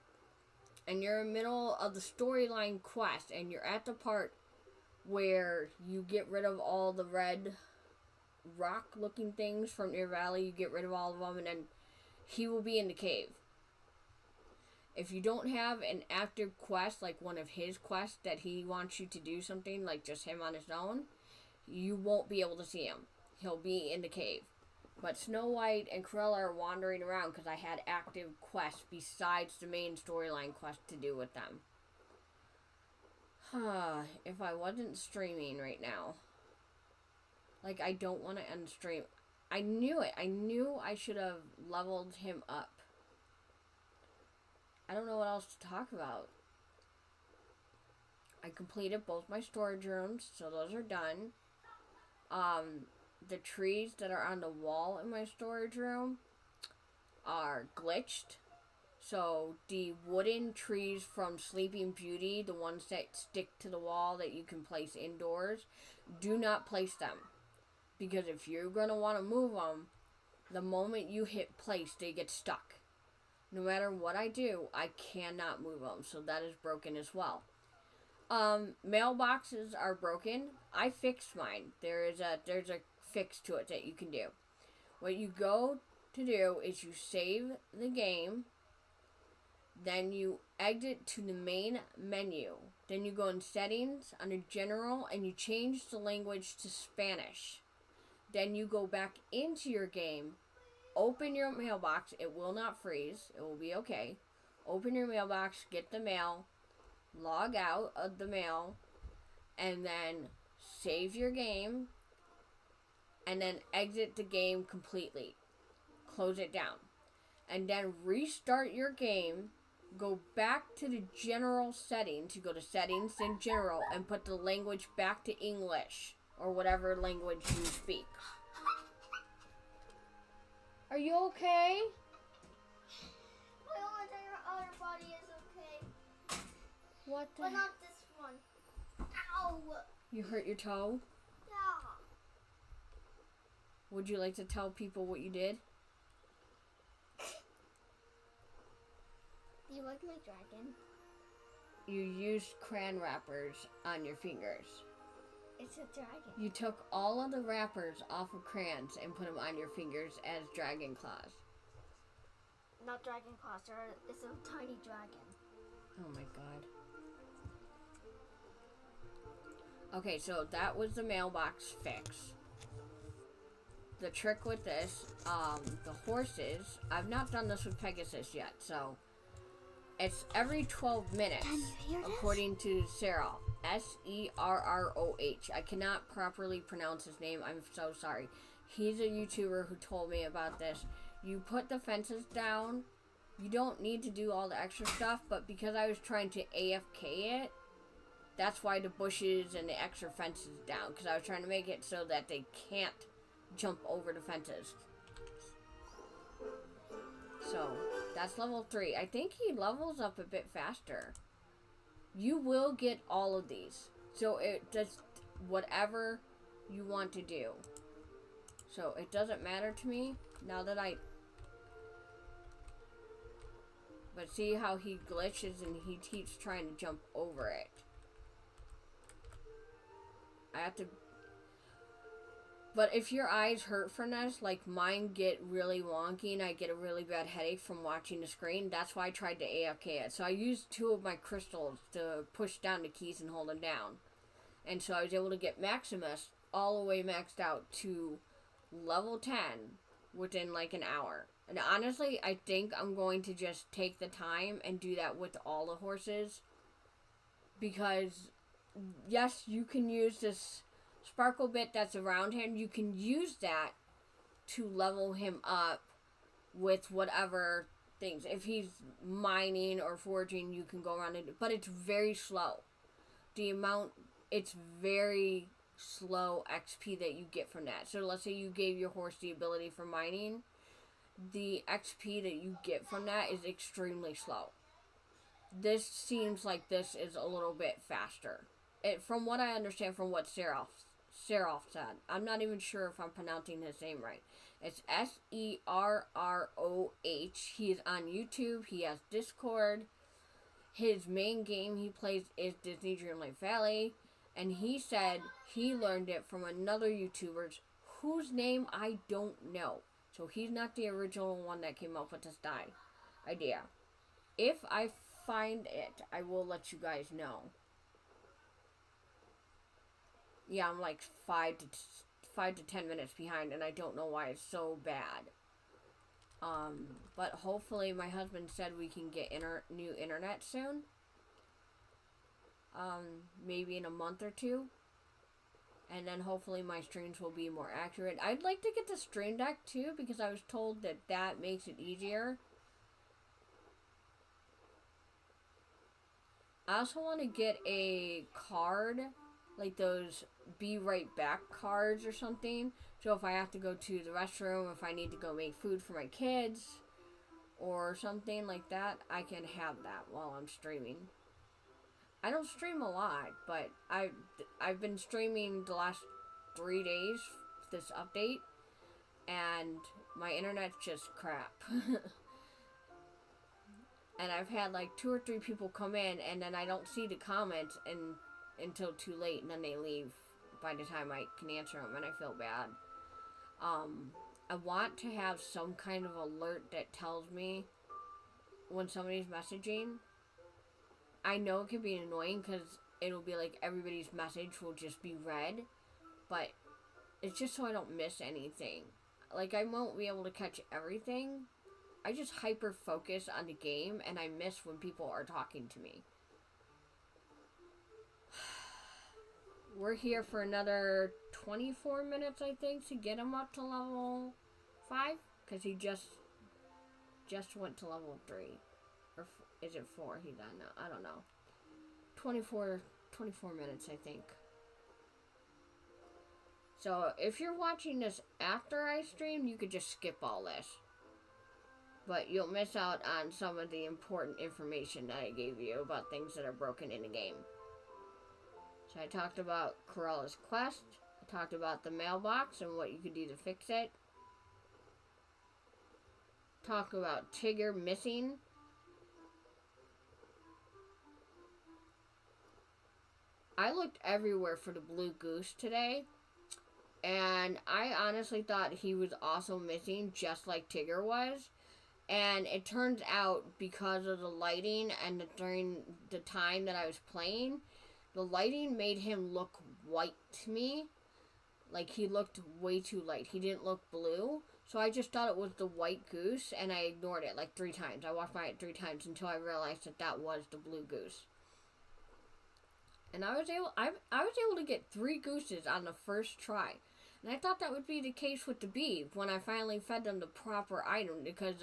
and you're in the middle of the storyline quest, and you're at the part where you get rid of all the red rock-looking things from your valley, you get rid of all of them, and then he will be in the cave. If you don't have an active quest, like one of his quests that he wants you to do something, like just him on his own, you won't be able to see him. He'll be in the cave. But Snow White and Corella are wandering around because I had active quests besides the main storyline quest to do with them. If I wasn't streaming right now. I don't want to end stream. I knew it. I knew I should have leveled him up. I don't know what else to talk about. I completed both my storage rooms, so those are done. The trees that are on the wall in my storage room are glitched. So the wooden trees from Sleeping Beauty, the ones that stick to the wall that you can place indoors, do not place them. Because if you're going to want to move them, the moment you hit place, they get stuck. No matter what I do, I cannot move them. So that is broken as well. Mailboxes are broken. I fixed mine. There's a fix to it that you can do. What you go to do is you save the game. Then you exit to the main menu. Then you go in settings under general and you change the language to Spanish. Then you go back into your game, open your mailbox. It will not freeze. It will be okay. Open your mailbox, get the mail, log out of the mail, and then save your game, and then exit the game completely. Close it down. And then restart your game. Go back to the general settings. You go to settings and general and put the language back to English or whatever language you speak. Are you okay? My other body is okay. What the But not this one. Ow! You hurt your toe? Yeah. Would you like to tell people what you did? Do you like my dragon? You used crayon wrappers on your fingers. It's a dragon. You took all of the wrappers off of crayons and put them on your fingers as dragon claws. Not dragon claws, it's a tiny dragon. Oh my god. Okay, so that was the mailbox fix. The trick with this, the horses, I've not done this with Pegasus yet, so it's every 12 minutes, Can you hear this? according to Serroh. Serroh. I cannot properly pronounce his name. I'm so sorry. He's a YouTuber who told me about this. You put the fences down. You don't need to do all the extra stuff, but because I was trying to AFK it, that's why the bushes and the extra fences down, because I was trying to make it so that they can't jump over the fences. So, that's level 3. I think he levels up a bit faster. You will get all of these. So, it just, whatever you want to do. So, it doesn't matter to me now that but see how he glitches and he keeps trying to jump over it. I have to... But if your eyes hurt from this, like mine get really wonky and I get a really bad headache from watching the screen, that's why I tried to AFK it. So I used 2 of my crystals to push down the keys and hold them down. And so I was able to get Maximus all the way maxed out to level 10 within like an hour. And honestly, I think I'm going to just take the time and do that with all the horses. Because, yes, you can use this sparkle bit that's around him. You can use that to level him up with whatever things. If he's mining or foraging, you can go around it. But it's very slow. It's very slow XP that you get from that. So let's say you gave your horse the ability for mining. The XP that you get from that is extremely slow. This seems like this is a little bit faster. From what I understand from what Serroh said. I'm not even sure if I'm pronouncing his name right. It's Serroh. He is on YouTube. He has Discord. His main game he plays is Disney Dreamlight Valley. And he said he learned it from another YouTuber whose name I don't know. So he's not the original one that came up with this idea. If I find it, I will let you guys know. Yeah, I'm like 5 to 10 minutes behind, and I don't know why it's so bad. But hopefully my husband said we can get new internet soon. Maybe in a month or 2. And then hopefully my streams will be more accurate. I'd like to get the Stream Deck too, because I was told that makes it easier. I also want to get a card, like those Be Right Back cards or something. So if I have to go to the restroom, if I need to go make food for my kids, or something like that, I can have that while I'm streaming. I don't stream a lot, but I've been streaming the last 3 days, this update, and my internet's just crap. And I've had like 2 or 3 people come in, and then I don't see the comments until too late, and then they leave by the time I can answer them, and I feel bad. I want to have some kind of alert that tells me when somebody's messaging. I know it can be annoying because it'll be like everybody's message will just be read, but it's just so I don't miss anything. Like, I won't be able to catch everything. I just hyper focus on the game, and I miss when people are talking to me. We're here for another 24 minutes, I think, to get him up to level 5, because he just went to level 3. Or is it 4? He's on now. I don't know. 24 minutes, I think. So, if you're watching this after I stream, you could just skip all this. But you'll miss out on some of the important information that I gave you about things that are broken in the game. So I talked about Corella's quest. I talked about the mailbox and what you could do to fix it. Talked about Tigger missing. I looked everywhere for the blue goose today, and I honestly thought he was also missing, just like Tigger was. And it turns out, because of the lighting and during the time that I was playing, the lighting made him look white to me. Like, he looked way too light. He didn't look blue. So I just thought it was the white goose, and I ignored it like 3 times. I walked by it 3 times until I realized that that was the blue goose. And I was able to get 3 gooses on the first try. And I thought that would be the case with the bee when I finally fed them the proper item, because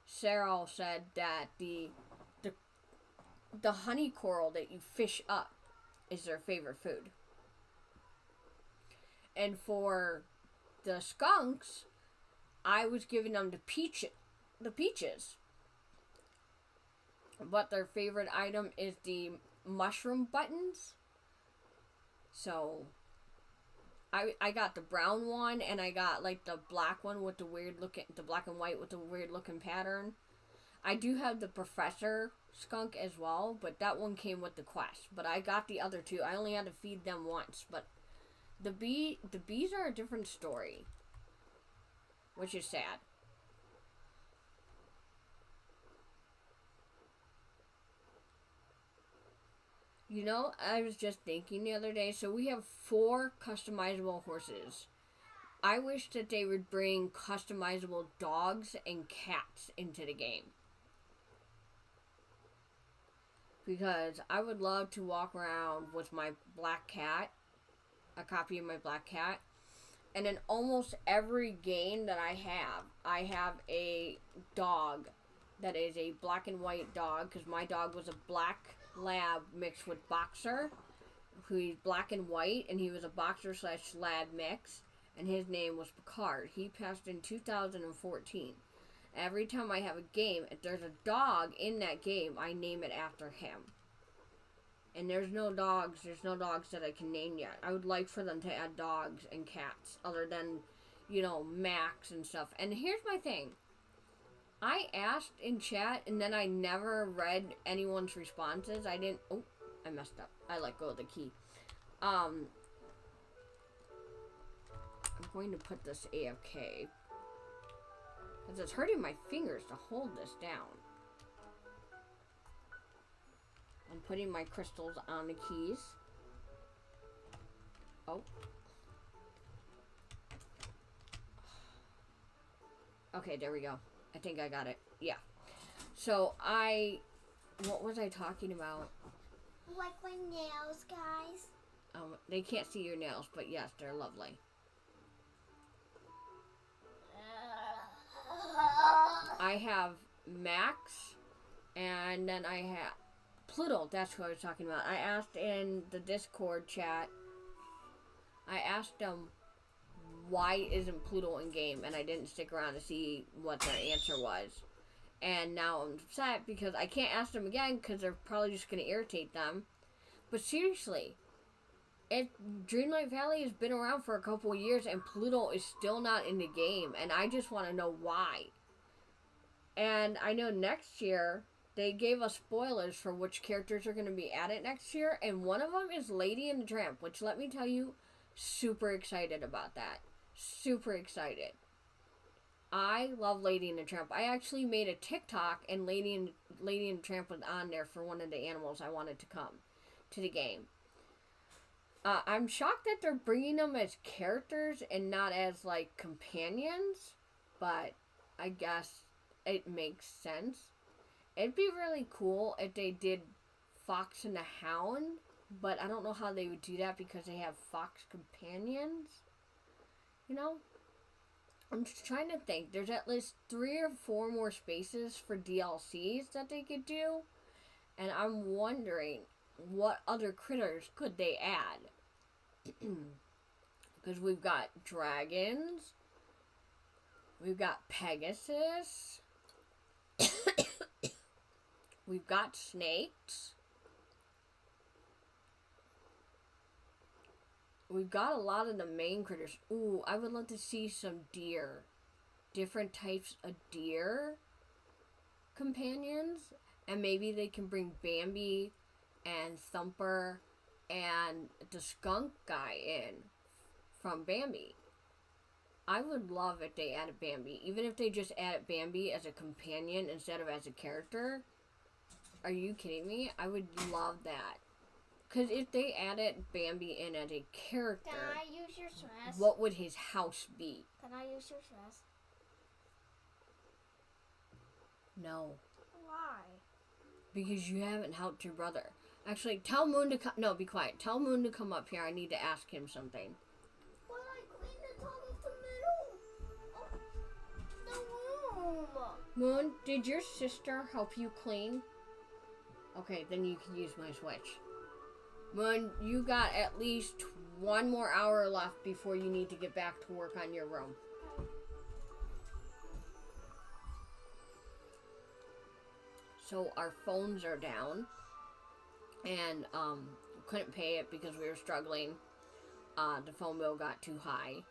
Sarah said that the honey coral that you fish up is their favorite food. And for the skunks, I was giving them the peaches. But their favorite item is the mushroom buttons. So I got the brown one, and I got like the black one with the black and white with the weird looking pattern. I do have the professor skunk as well, but that one came with the quest. But I got the other 2. I only had to feed them once, but the bees are a different story, which is sad. You know, I was just thinking the other day, so we have 4 customizable horses. I wish that they would bring customizable dogs and cats into the game. Because I would love to walk around with my black cat, a copy of my black cat. And in almost every game that I have a dog that is a black and white dog, because my dog was a black lab mixed with boxer, who's black and white, and he was a boxer / lab mix, and his name was Picard. He passed in 2014. Every time I have a game, if there's a dog in that game, I name it after him. And there's no dogs that I can name yet. I would like for them to add dogs and cats, other than, Max and stuff. And here's my thing. I asked in chat, and then I never read anyone's responses. I messed up. I let go of the key. I'm going to put this AFK, because it's hurting my fingers to hold this down. I'm putting my crystals on the keys. Oh. Okay, there we go. I think I got it. Yeah. So what was I talking about? Like my nails, guys. They can't see your nails, but yes, they're lovely. I have Max, and then I have Pluto. That's who I was talking about. I asked in the Discord chat, I asked them, why isn't Pluto in game? And I didn't stick around to see what their answer was. And now I'm upset because I can't ask them again because they're probably just going to irritate them. But seriously, Dreamlight Valley has been around for a couple of years and Pluto is still not in the game. And I just want to know why. And I know next year, they gave us spoilers for which characters are going to be added next year. And one of them is Lady and the Tramp, which, let me tell you, super excited about that. Super excited. I love Lady and the Tramp. I actually made a TikTok and Lady and the Tramp was on there for one of the animals I wanted to come to the game. I'm shocked that they're bringing them as characters and not as, like, companions. But I guess it makes sense. It'd be really cool if they did Fox and the Hound. But I don't know how they would do that because they have fox companions. You know? I'm just trying to think. There's at least 3 or 4 more spaces for DLCs that they could do. And I'm wondering what other critters could they add. Because we've got dragons. We've got Pegasus. We've got snakes. We've got a lot of the main critters. Ooh, I would love to see some deer. Different types of deer companions. And maybe they can bring Bambi and Thumper and the skunk guy in from Bambi. I would love if they added Bambi. Even if they just added Bambi as a companion instead of as a character. Are you kidding me? I would love that. Because if they added Bambi in as a character, Can I use your dress? what would his house be? Can I use your dress? No. Why? Because you haven't helped your brother. Actually, tell Moon to come. No, be quiet. Tell Moon to come up here. I need to ask him something. But I cleaned the top of the middle of the room. Moon, did your sister help you clean? Okay, then you can use my switch. Moon, you got at least 1 more hour left before you need to get back to work on your room. So our phones are down. And couldn't pay it because we were struggling. The phone bill got too high.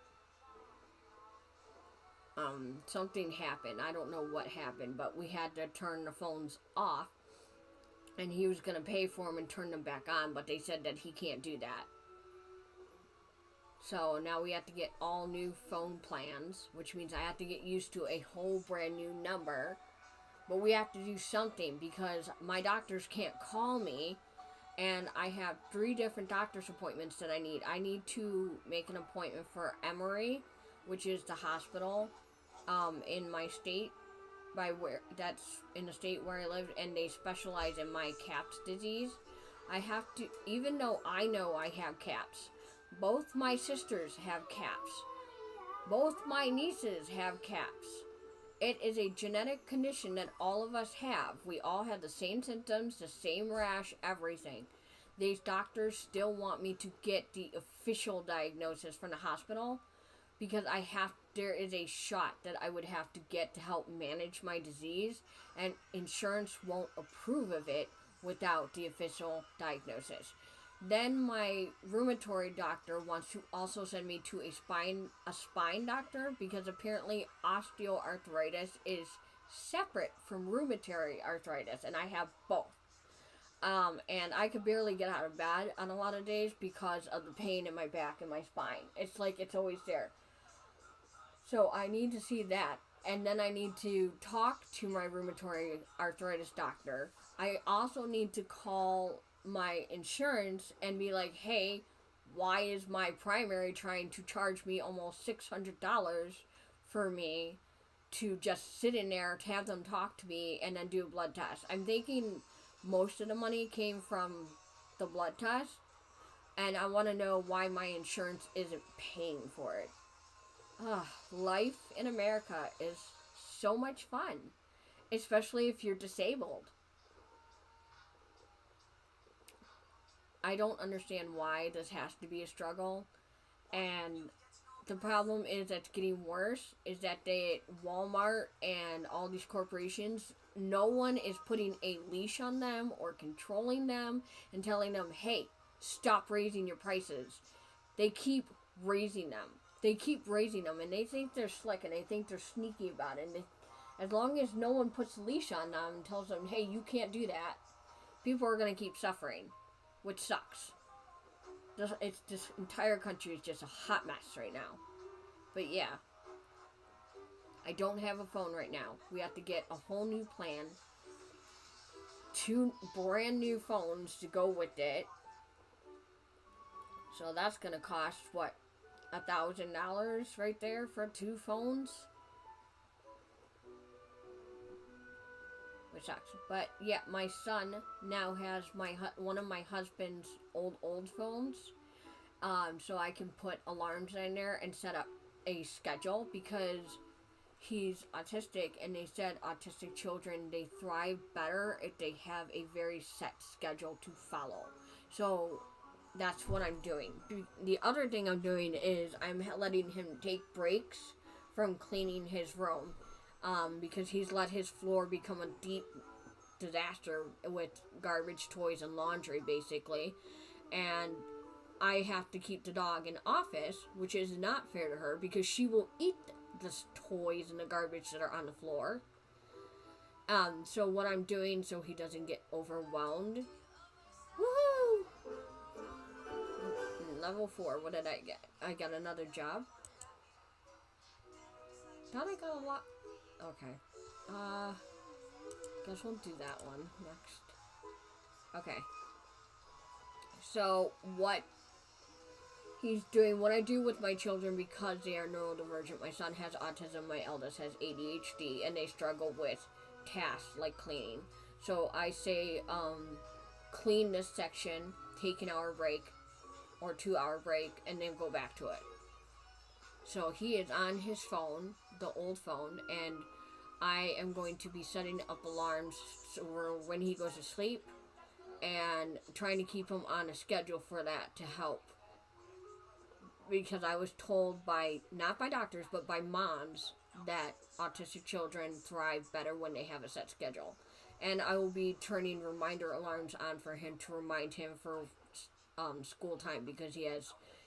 Something happened. I don't know what happened, but we had to turn the phones off. And he was going to pay for them and turn them back on, but they said that he can't do that. So now we have to get all new phone plans, which means I have to get used to a whole brand new number. But we have to do something because my doctors can't call me, and I have 3 different doctor's appointments that I need. I need to make an appointment for Emory, which is the hospital in my state. That's in the state where I live, and they specialize in my CAPS disease. I have to, even though I know I have CAPS, both my sisters have CAPS. Both my nieces have CAPS. It is a genetic condition that all of us have. We all have the same symptoms, the same rash, everything. These doctors still want me to get the official diagnosis from the hospital because there is a shot that I would have to get to help manage my disease, and insurance won't approve of it without the official diagnosis. Then my rheumatoid doctor wants to also send me to a spine doctor because apparently osteoarthritis is separate from rheumatoid arthritis, and I have both. And I could barely get out of bed on a lot of days because of the pain in my back and my spine. It's like it's always there. So I need to see that. And then I need to talk to my rheumatoid arthritis doctor. I also need to call my insurance and be like, hey, why is my primary trying to charge me almost $600 for me to just sit in there to have them talk to me and then do a blood test? I'm thinking most of the money came from the blood test, and I want to know why my insurance isn't paying for it. Life in America is so much fun, especially if you're disabled. I don't understand why this has to be a struggle, and the problem is that's getting worse is that Walmart and all these corporations, no one is putting a leash on them or controlling them and telling them, hey, stop raising your prices. They keep raising them. And they think they're slick and they think they're sneaky about it. And as long as no one puts a leash on them and tells them, hey, you can't do that, people are going to keep suffering, which sucks. This entire country is just a hot mess right now. But yeah, I don't have a phone right now. We have to get a whole new plan. 2 brand new phones to go with it. So that's going to cost, what, $1,000 right there for 2 phones? Which sucks. But yeah, my son now has one of my husband's old phones. So I can put alarms in there and set up a schedule because he's autistic, and they said autistic children, they thrive better if they have a very set schedule to follow. So that's what I'm doing. The other thing I'm doing is I'm letting him take breaks from cleaning his room, because he's let his floor become a deep disaster with garbage, toys, and laundry, basically. And I have to keep the dog in office, which is not fair to her because she will eat the toys and the garbage that are on the floor. So what I'm doing so he doesn't get overwhelmed. Woohoo! Level 4, what did I get? I got another job. Thought I got a lot. Okay. Guess we'll do that one next. Okay. So what he's doing, what I do with my children because they are neurodivergent. My son has autism, my eldest has ADHD, and they struggle with tasks like cleaning. So I say, clean this section, take an hour break or 2-hour break, and then go back to it. So he is on his phone, the old phone, and I am going to be setting up alarms for when he goes to sleep and trying to keep him on a schedule for that to help. Because I was told not by doctors, but by moms, that autistic children thrive better when they have a set schedule. And I will be turning reminder alarms on for him to remind him for school time because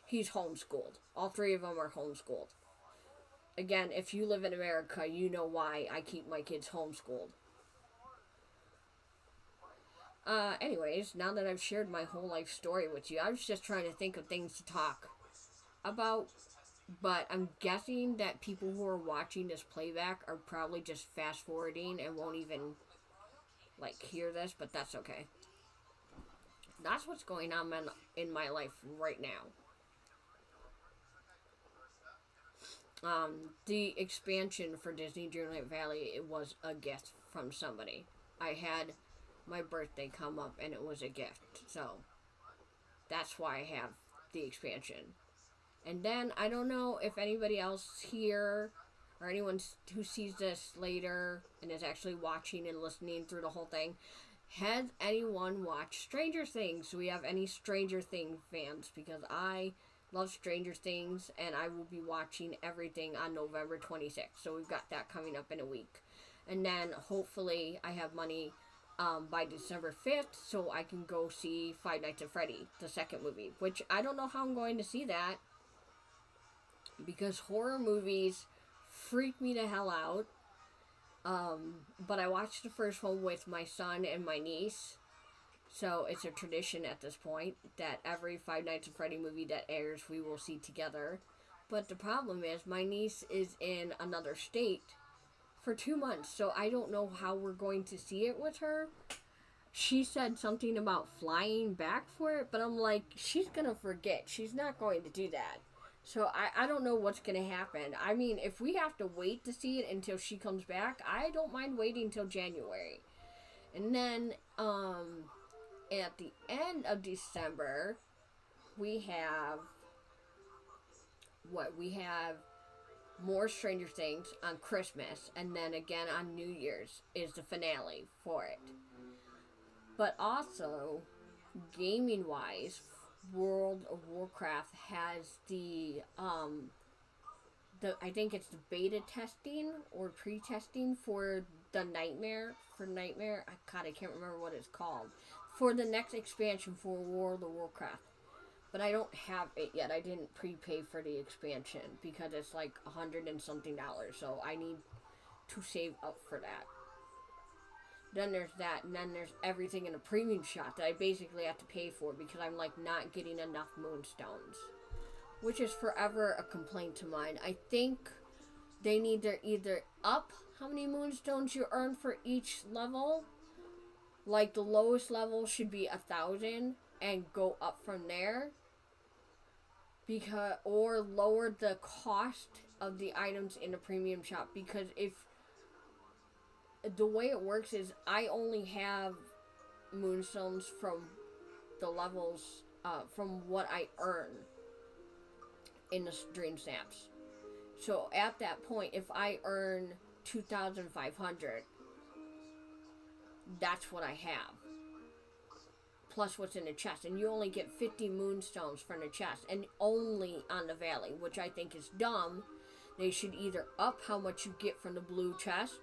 he's homeschooled. All 3 of them are homeschooled. Again, if you live in America, you know why I keep my kids homeschooled. Anyways, now that I've shared my whole life story with you, I was just trying to think of things to talk about. But I'm guessing that people who are watching this playback are probably just fast forwarding and won't even hear this, but that's okay. That's what's going on in my life right now. The expansion for Disney Dreamlight Valley, it was a gift from somebody. I had my birthday come up and it was a gift. So that's why I have the expansion. And then I don't know if anybody else here or anyone who sees this later and is actually watching and listening through the whole thing, has anyone watched Stranger Things? Do we have any Stranger Things fans? Because I love Stranger Things, and I will be watching everything on November 26th. So we've got that coming up in a week. And then hopefully I have money by December 5th so I can go see Five Nights at Freddy, the second movie. Which I don't know how I'm going to see that, because horror movies freak me the hell out. But I watched the first one with my son and my niece. So it's a tradition at this point that every Five Nights at Freddy movie that airs, we will see together. But the problem is my niece is in another state for 2 months, so I don't know how we're going to see it with her. She said something about flying back for it, but I'm like, she's gonna forget. She's not going to do that. So I don't know what's going to happen. I mean, if we have to wait to see it until she comes back, I don't mind waiting till January. And then, at the end of December, we have more Stranger Things on Christmas, and then again on New Year's is the finale for it. But also, gaming-wise, World of Warcraft has the I think it's the beta testing or pre-testing for the Nightmare. I can't remember what it's called. For the next expansion for World of Warcraft. But I don't have it yet. I didn't prepay for the expansion because it's like $100 and something. So I need to save up for that. Then there's that, and then there's everything in the premium shop that I basically have to pay for because I'm like not getting enough moonstones. Which is forever a complaint of mine. I think they need to either up how many moonstones you earn for each level. Like the lowest level should be 1,000 and go up from there. Or lower the cost of the items in the premium shop, because if the way it works is I only have moonstones from the levels from what I earn in the dream snaps. So at that point, if I earn 2,500, that's what I have. Plus what's in the chest, and you only get 50 moonstones from the chest, and only on the valley, which I think is dumb. They should either up how much you get from the blue chest,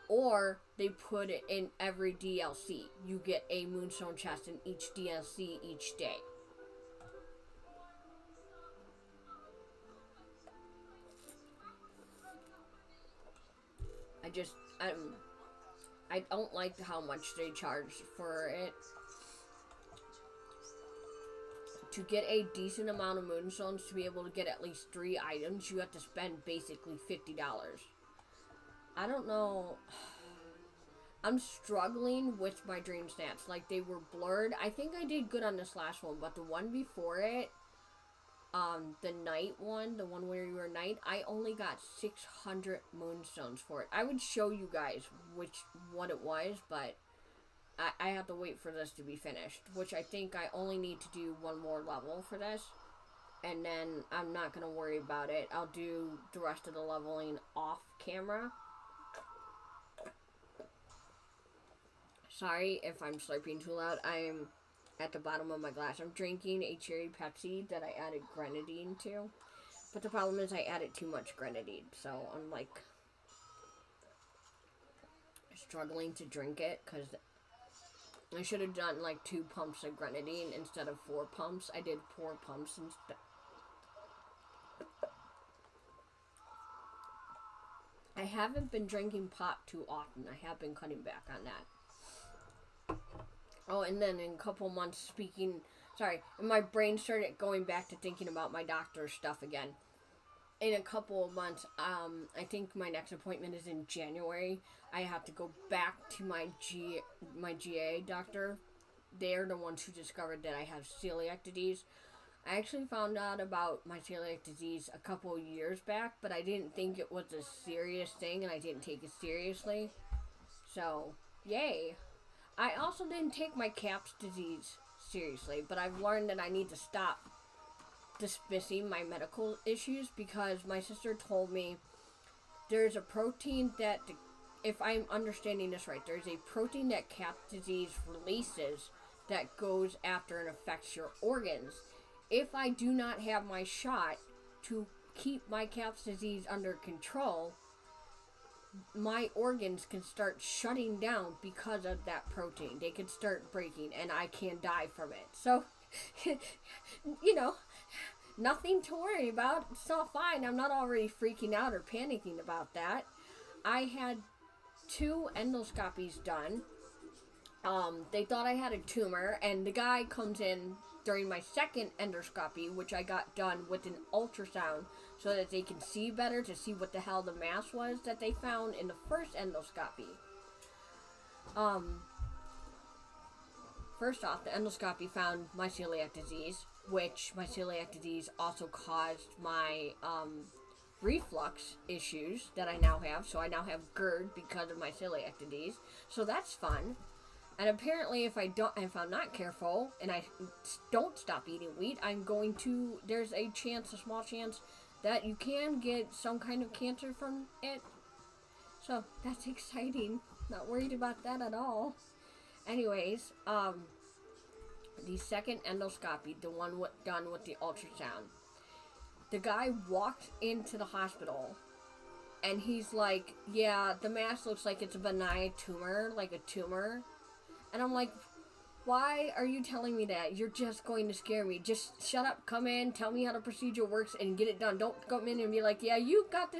or they put it in every DLC. You get a moonstone chest in each DLC each day. I don't like how much they charge for it. To get a decent amount of moonstones, to be able to get at least 3 items, you have to spend basically $50. I don't know. I'm struggling with my dream stats. Like, they were blurred. I think I did good on this last one, but the one before it, the night one, the one where you were night, I only got 600 moonstones for it. I would show you guys what it was, but I have to wait for this to be finished, which I think I only need to do one more level for this, and then I'm not going to worry about it. I'll do the rest of the leveling off camera. Sorry if I'm slurping too loud. I'm at the bottom of my glass. I'm drinking a cherry Pepsi that I added grenadine to, but the problem is I added too much grenadine, so I'm like struggling to drink it because I should have done like 2 pumps of grenadine instead of 4 pumps. I did 4 pumps instead. I haven't been drinking pop too often. I have been cutting back on that. Oh, and then in a couple months my brain started going back to thinking about my doctor stuff again. In a couple of months, I think my next appointment is in January. I have to go back to my GA doctor. They're the ones who discovered that I have celiac disease. I actually found out about my celiac disease a couple of years back, but I didn't think it was a serious thing, and I didn't take it seriously. So, yay. I also didn't take my CAPS disease seriously, but I've learned that I need to stop dismissing my medical issues, because my sister told me there's a protein that, if I'm understanding this right, there's a protein that CAPS disease releases that goes after and affects your organs. If I do not have my shot to keep my CAPS disease under control, my organs can start shutting down because of that protein. They can start breaking, and I can die from it. So, nothing to worry about. It's all fine. I'm not already freaking out or panicking about that. I had 2 endoscopies done. They thought I had a tumor, and the guy comes in during my second endoscopy, which I got done with an ultrasound, so that they can see better, to see what the hell the mass was that they found in the first endoscopy. First off, the endoscopy found my celiac disease, which my celiac disease also caused my reflux issues that I now have. So I now have GERD because of my celiac disease. So that's fun. And apparently, if I'm not careful and I don't stop eating wheat, there's a small chance that you can get some kind of cancer from it. So that's exciting. Not worried about that at all. Anyways, the second endoscopy, the one done with the ultrasound, the guy walked into the hospital and he's like, yeah, the mass looks like it's a benign tumor, like a tumor. And I'm like, why are you telling me that? You're just going to scare me. Just shut up, come in, tell me how the procedure works, and get it done. Don't come in and be like, yeah, you got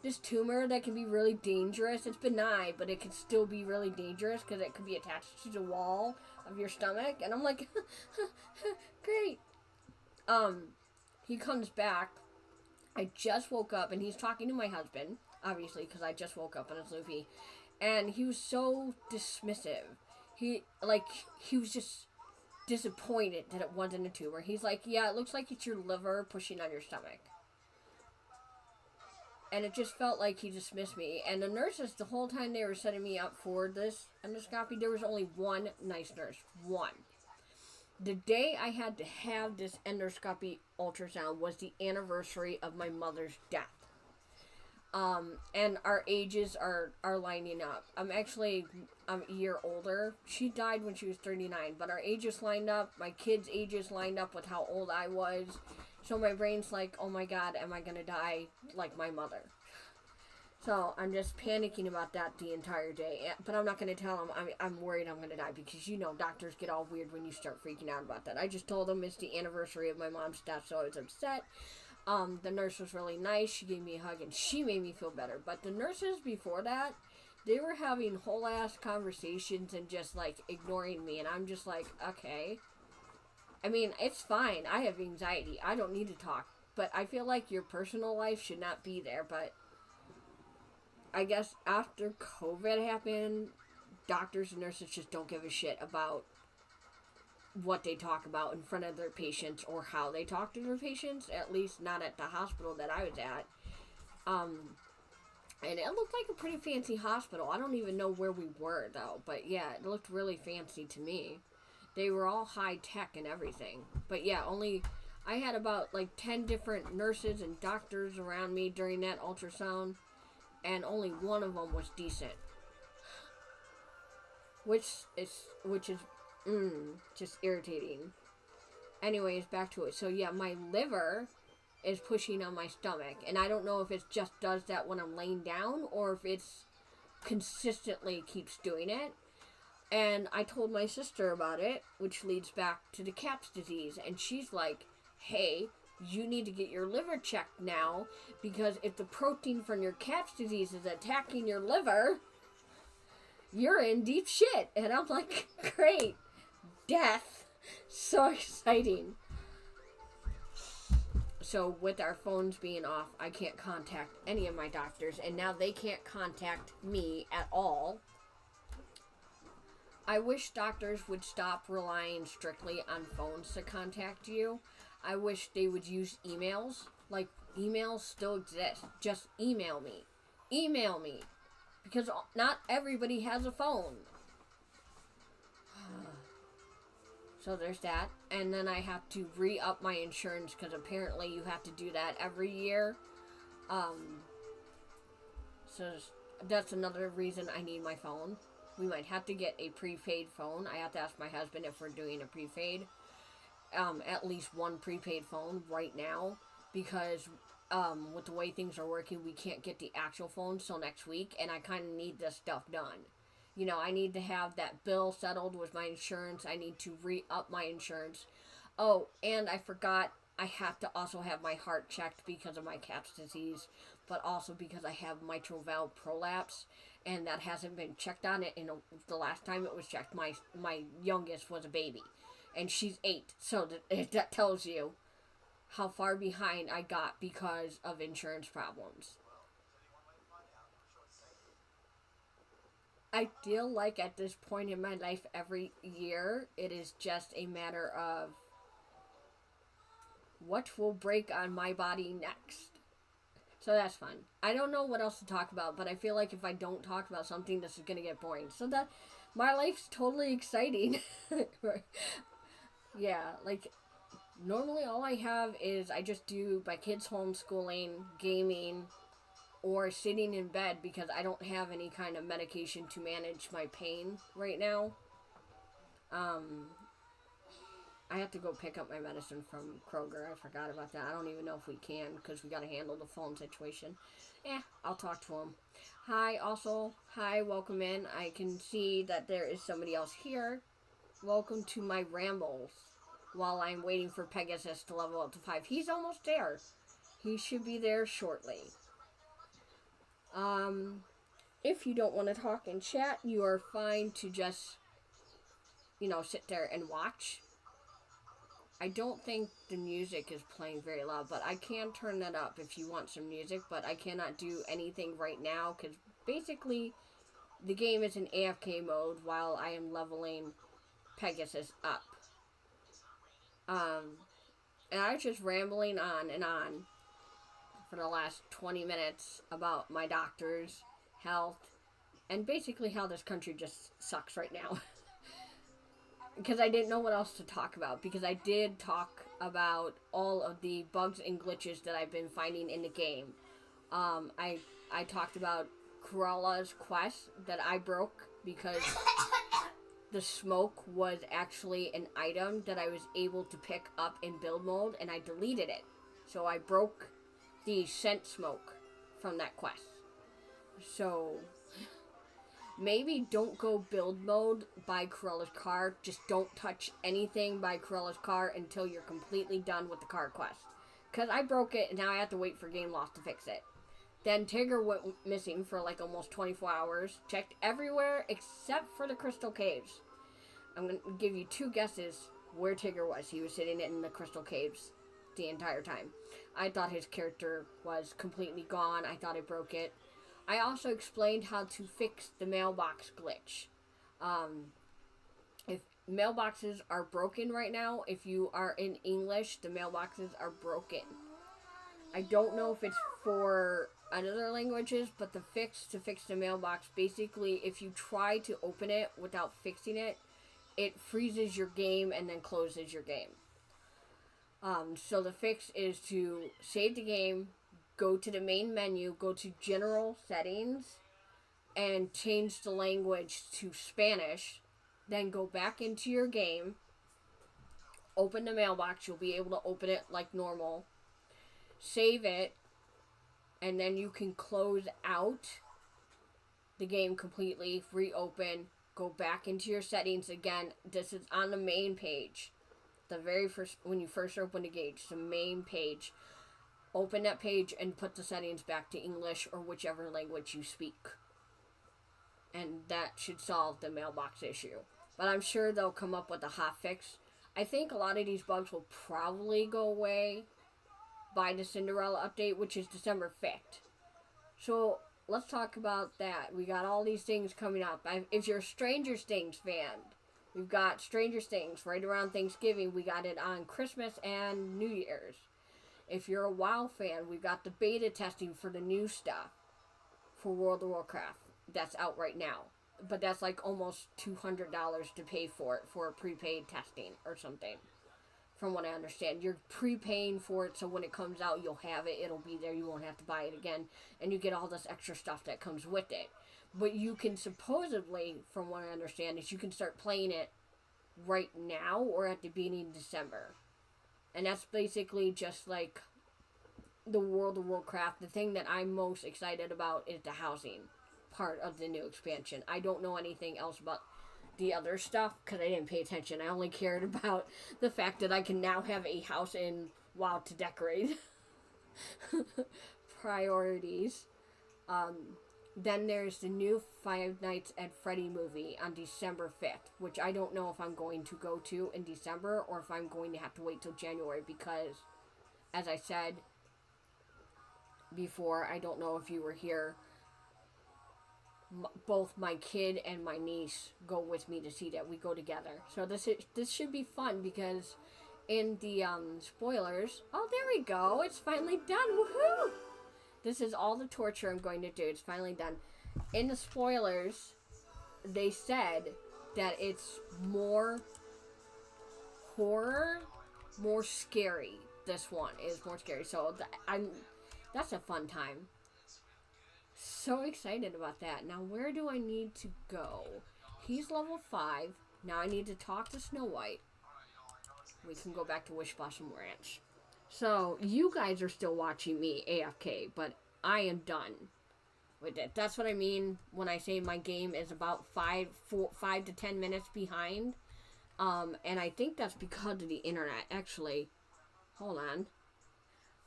this tumor that can be really dangerous. It's benign, but it can still be really dangerous because it could be attached to the wall of your stomach. And I'm like, great. He comes back. I just woke up, and he's talking to my husband, obviously, because I just woke up and it's loopy. And he was so dismissive. He was just disappointed that it wasn't a tumor. He's like, yeah, it looks like it's your liver pushing on your stomach. And it just felt like he dismissed me. And the nurses, the whole time they were setting me up for this endoscopy, there was only one nice nurse. One. The day I had to have this endoscopy ultrasound was the anniversary of my mother's death. And our ages are lining up. I'm a year older. She died when she was 39, but our ages lined up. My kids' ages lined up with how old I was. So my brain's like, oh my God, am I gonna die like my mother? So I'm just panicking about that the entire day. But I'm not gonna tell them I'm worried I'm gonna die, because doctors get all weird when you start freaking out about that. I just told them it's the anniversary of my mom's death, so I was upset. The nurse was really nice. She gave me a hug and she made me feel better. But the nurses before that, they were having whole ass conversations and just like ignoring me. And I'm just like, okay. I mean, it's fine. I have anxiety. I don't need to talk. But I feel like your personal life should not be there. But I guess after COVID happened, doctors and nurses just don't give a shit about what they talk about in front of their patients or how they talk to their patients, at least not at the hospital that I was at. And it looked like a pretty fancy hospital. I don't even know where we were, though, but yeah, it looked really fancy to me. They were all high tech and everything. But yeah, I had about like 10 different nurses and doctors around me during that ultrasound, and only one of them was decent. Which is just irritating. Anyways, back to it. So yeah, my liver is pushing on my stomach, and I don't know if it just does that when I'm laying down or if it's consistently keeps doing it. And I told my sister about it, which leads back to the CAPS disease, and she's like, hey, you need to get your liver checked now, because if the protein from your CAPS disease is attacking your liver, you're in deep shit. And I'm like, great. Death. So exciting. So with our phones being off, I can't contact any of my doctors, and now they can't contact me at all. I wish doctors would stop relying strictly on phones to contact you. I wish they would use emails. Like, emails still exist. Just email me. Email me. Because not everybody has a phone. So there's that. And then I have to re-up my insurance, because apparently you have to do that every year. So that's another reason I need my phone. We might have to get a prepaid phone. I have to ask my husband if we're doing a prepaid. At least one prepaid phone right now. Because with the way things are working, we can't get the actual phone till next week. And I kind of need this stuff done. I need to have that bill settled with my insurance. I need to re-up my insurance. Oh, and I forgot, I have to also have my heart checked because of my CAPS disease, but also because I have mitral valve prolapse, and that hasn't been checked on it. The last time it was checked, my youngest was a baby, and she's 8. So that tells you how far behind I got because of insurance problems. I feel like at this point in my life, every year, it is just a matter of what will break on my body next. So that's fun. I don't know what else to talk about, but I feel like if I don't talk about something, this is going to get boring. So that my life's totally exciting. Yeah, like, normally all I have is I just do my kids' homeschooling, gaming, or sitting in bed, because I don't have any kind of medication to manage my pain right now. I have to go pick up my medicine from Kroger. I forgot about that. I don't even know if we can because we got to handle the phone situation. I'll talk to him. Hi, also. Hi, welcome in. I can see that there is somebody else here. Welcome to my rambles while I'm waiting for Pegasus to level up to 5. He's almost there. He should be there shortly. If you don't want to talk and chat, you are fine to just, sit there and watch. I don't think the music is playing very loud, but I can turn that up if you want some music, but I cannot do anything right now because basically the game is in AFK mode while I am leveling Pegasus up. And I was just rambling on and on for the last 20 minutes about my doctor's health and basically how this country just sucks right now. Because I didn't know what else to talk about. Because I did talk about all of the bugs and glitches that I've been finding in the game. I talked about Corolla's quest that I broke because the smoke was actually an item that I was able to pick up in build mode, and I deleted it. So I broke the scent smoke from that quest. So maybe don't go build mode by Corolla's car. Just don't touch anything by Corolla's car until you're completely done with the car quest. Because I broke it and now I have to wait for game loss to fix it. Then Tigger went missing for like almost 24 hours. Checked everywhere except for the Crystal Caves. I'm going to give you 2 guesses where Tigger was. He was sitting in the Crystal Caves the entire time. I thought his character was completely gone. I thought I broke it. I also explained how to fix the mailbox glitch. If mailboxes are broken right now, if you are in English, the mailboxes are broken. I don't know if it's for other languages, but the fix to fix the mailbox, basically, if you try to open it without fixing it, it freezes your game and then closes your game. So the fix is to save the game, go to the main menu, go to general settings, and change the language to Spanish. Then go back into your game, open the mailbox, you'll be able to open it like normal, save it, and then you can close out the game completely, reopen, go back into your settings again. This is on the main page. The very first, when you first open the game, the main page. Open that page and put the settings back to English or whichever language you speak. And that should solve the mailbox issue. But I'm sure they'll come up with a hot fix. I think a lot of these bugs will probably go away by the Cinderella update, which is December 5th. So let's talk about that. We got all these things coming up. If you're a Stranger Things fan, we've got Stranger Things right around Thanksgiving. We got it on Christmas and New Year's. If you're a WoW fan, we've got the beta testing for the new stuff for World of Warcraft. That's out right now. But that's like almost $200 to pay for it for a prepaid testing or something. From what I understand. You're prepaying for it, so when it comes out, you'll have it. It'll be there. You won't have to buy it again. And you get all this extra stuff that comes with it. But you can supposedly, from what I understand, is you can start playing it right now or at the beginning of December. And that's basically just like the World of Warcraft. The thing that I'm most excited about is the housing part of the new expansion. I don't know anything else about the other stuff because I didn't pay attention. I only cared about the fact that I can now have a house in WoW to decorate. Priorities. Then there's the new Five Nights at Freddy movie on December 5th, which I don't know if I'm going to go to in December or if I'm going to have to wait till January because, as I said before, I don't know if you were here, both my kid and my niece go with me to see that. We go together. So this should be fun because in the spoilers, oh, there we go. It's finally done. Woohoo! This is all the torture I'm going to do. It's finally done. In the spoilers, they said that it's more horror, more scary. This one is more scary. So that's a fun time. So excited about that. Now, where do I need to go? He's level 5. Now I need to talk to Snow White. we can go back to Wishblossom Ranch. So, you guys are still watching me AFK, but I am done with it. That's what I mean when I say my game is about 5 to 10 minutes behind. And I think that's because of the internet. Actually, hold on.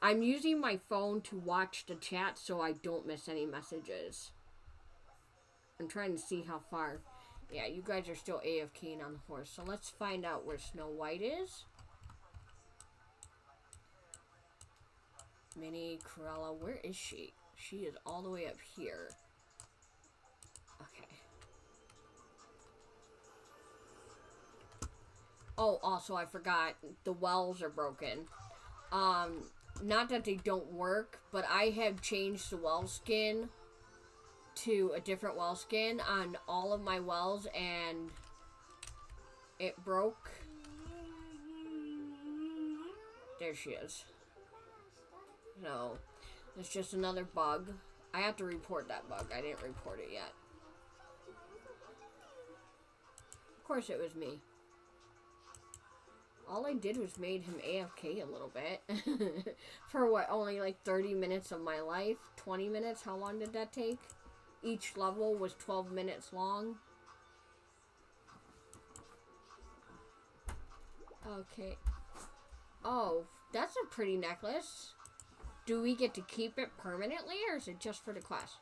I'm using my phone to watch the chat so I don't miss any messages. I'm trying to see how far. Yeah, you guys are still AFKing on the horse. So let's find out where Snow White is. Minnie, Cruella, where is she? She is all the way up here. Okay. Oh, also I forgot, the wells are broken. Not that they don't work, but I have changed the well skin to a different well skin on all of my wells, and it broke. There she is. No, it's just another bug. I have to report that bug. I didn't report it yet. Of course it was me. All I did was made him AFK a little bit. For what, only like 30 minutes of my life? 20 minutes? How long did that take? Each level was 12 minutes long. Okay. Oh, that's a pretty necklace. Do we get to keep it permanently, or is it just for the quest?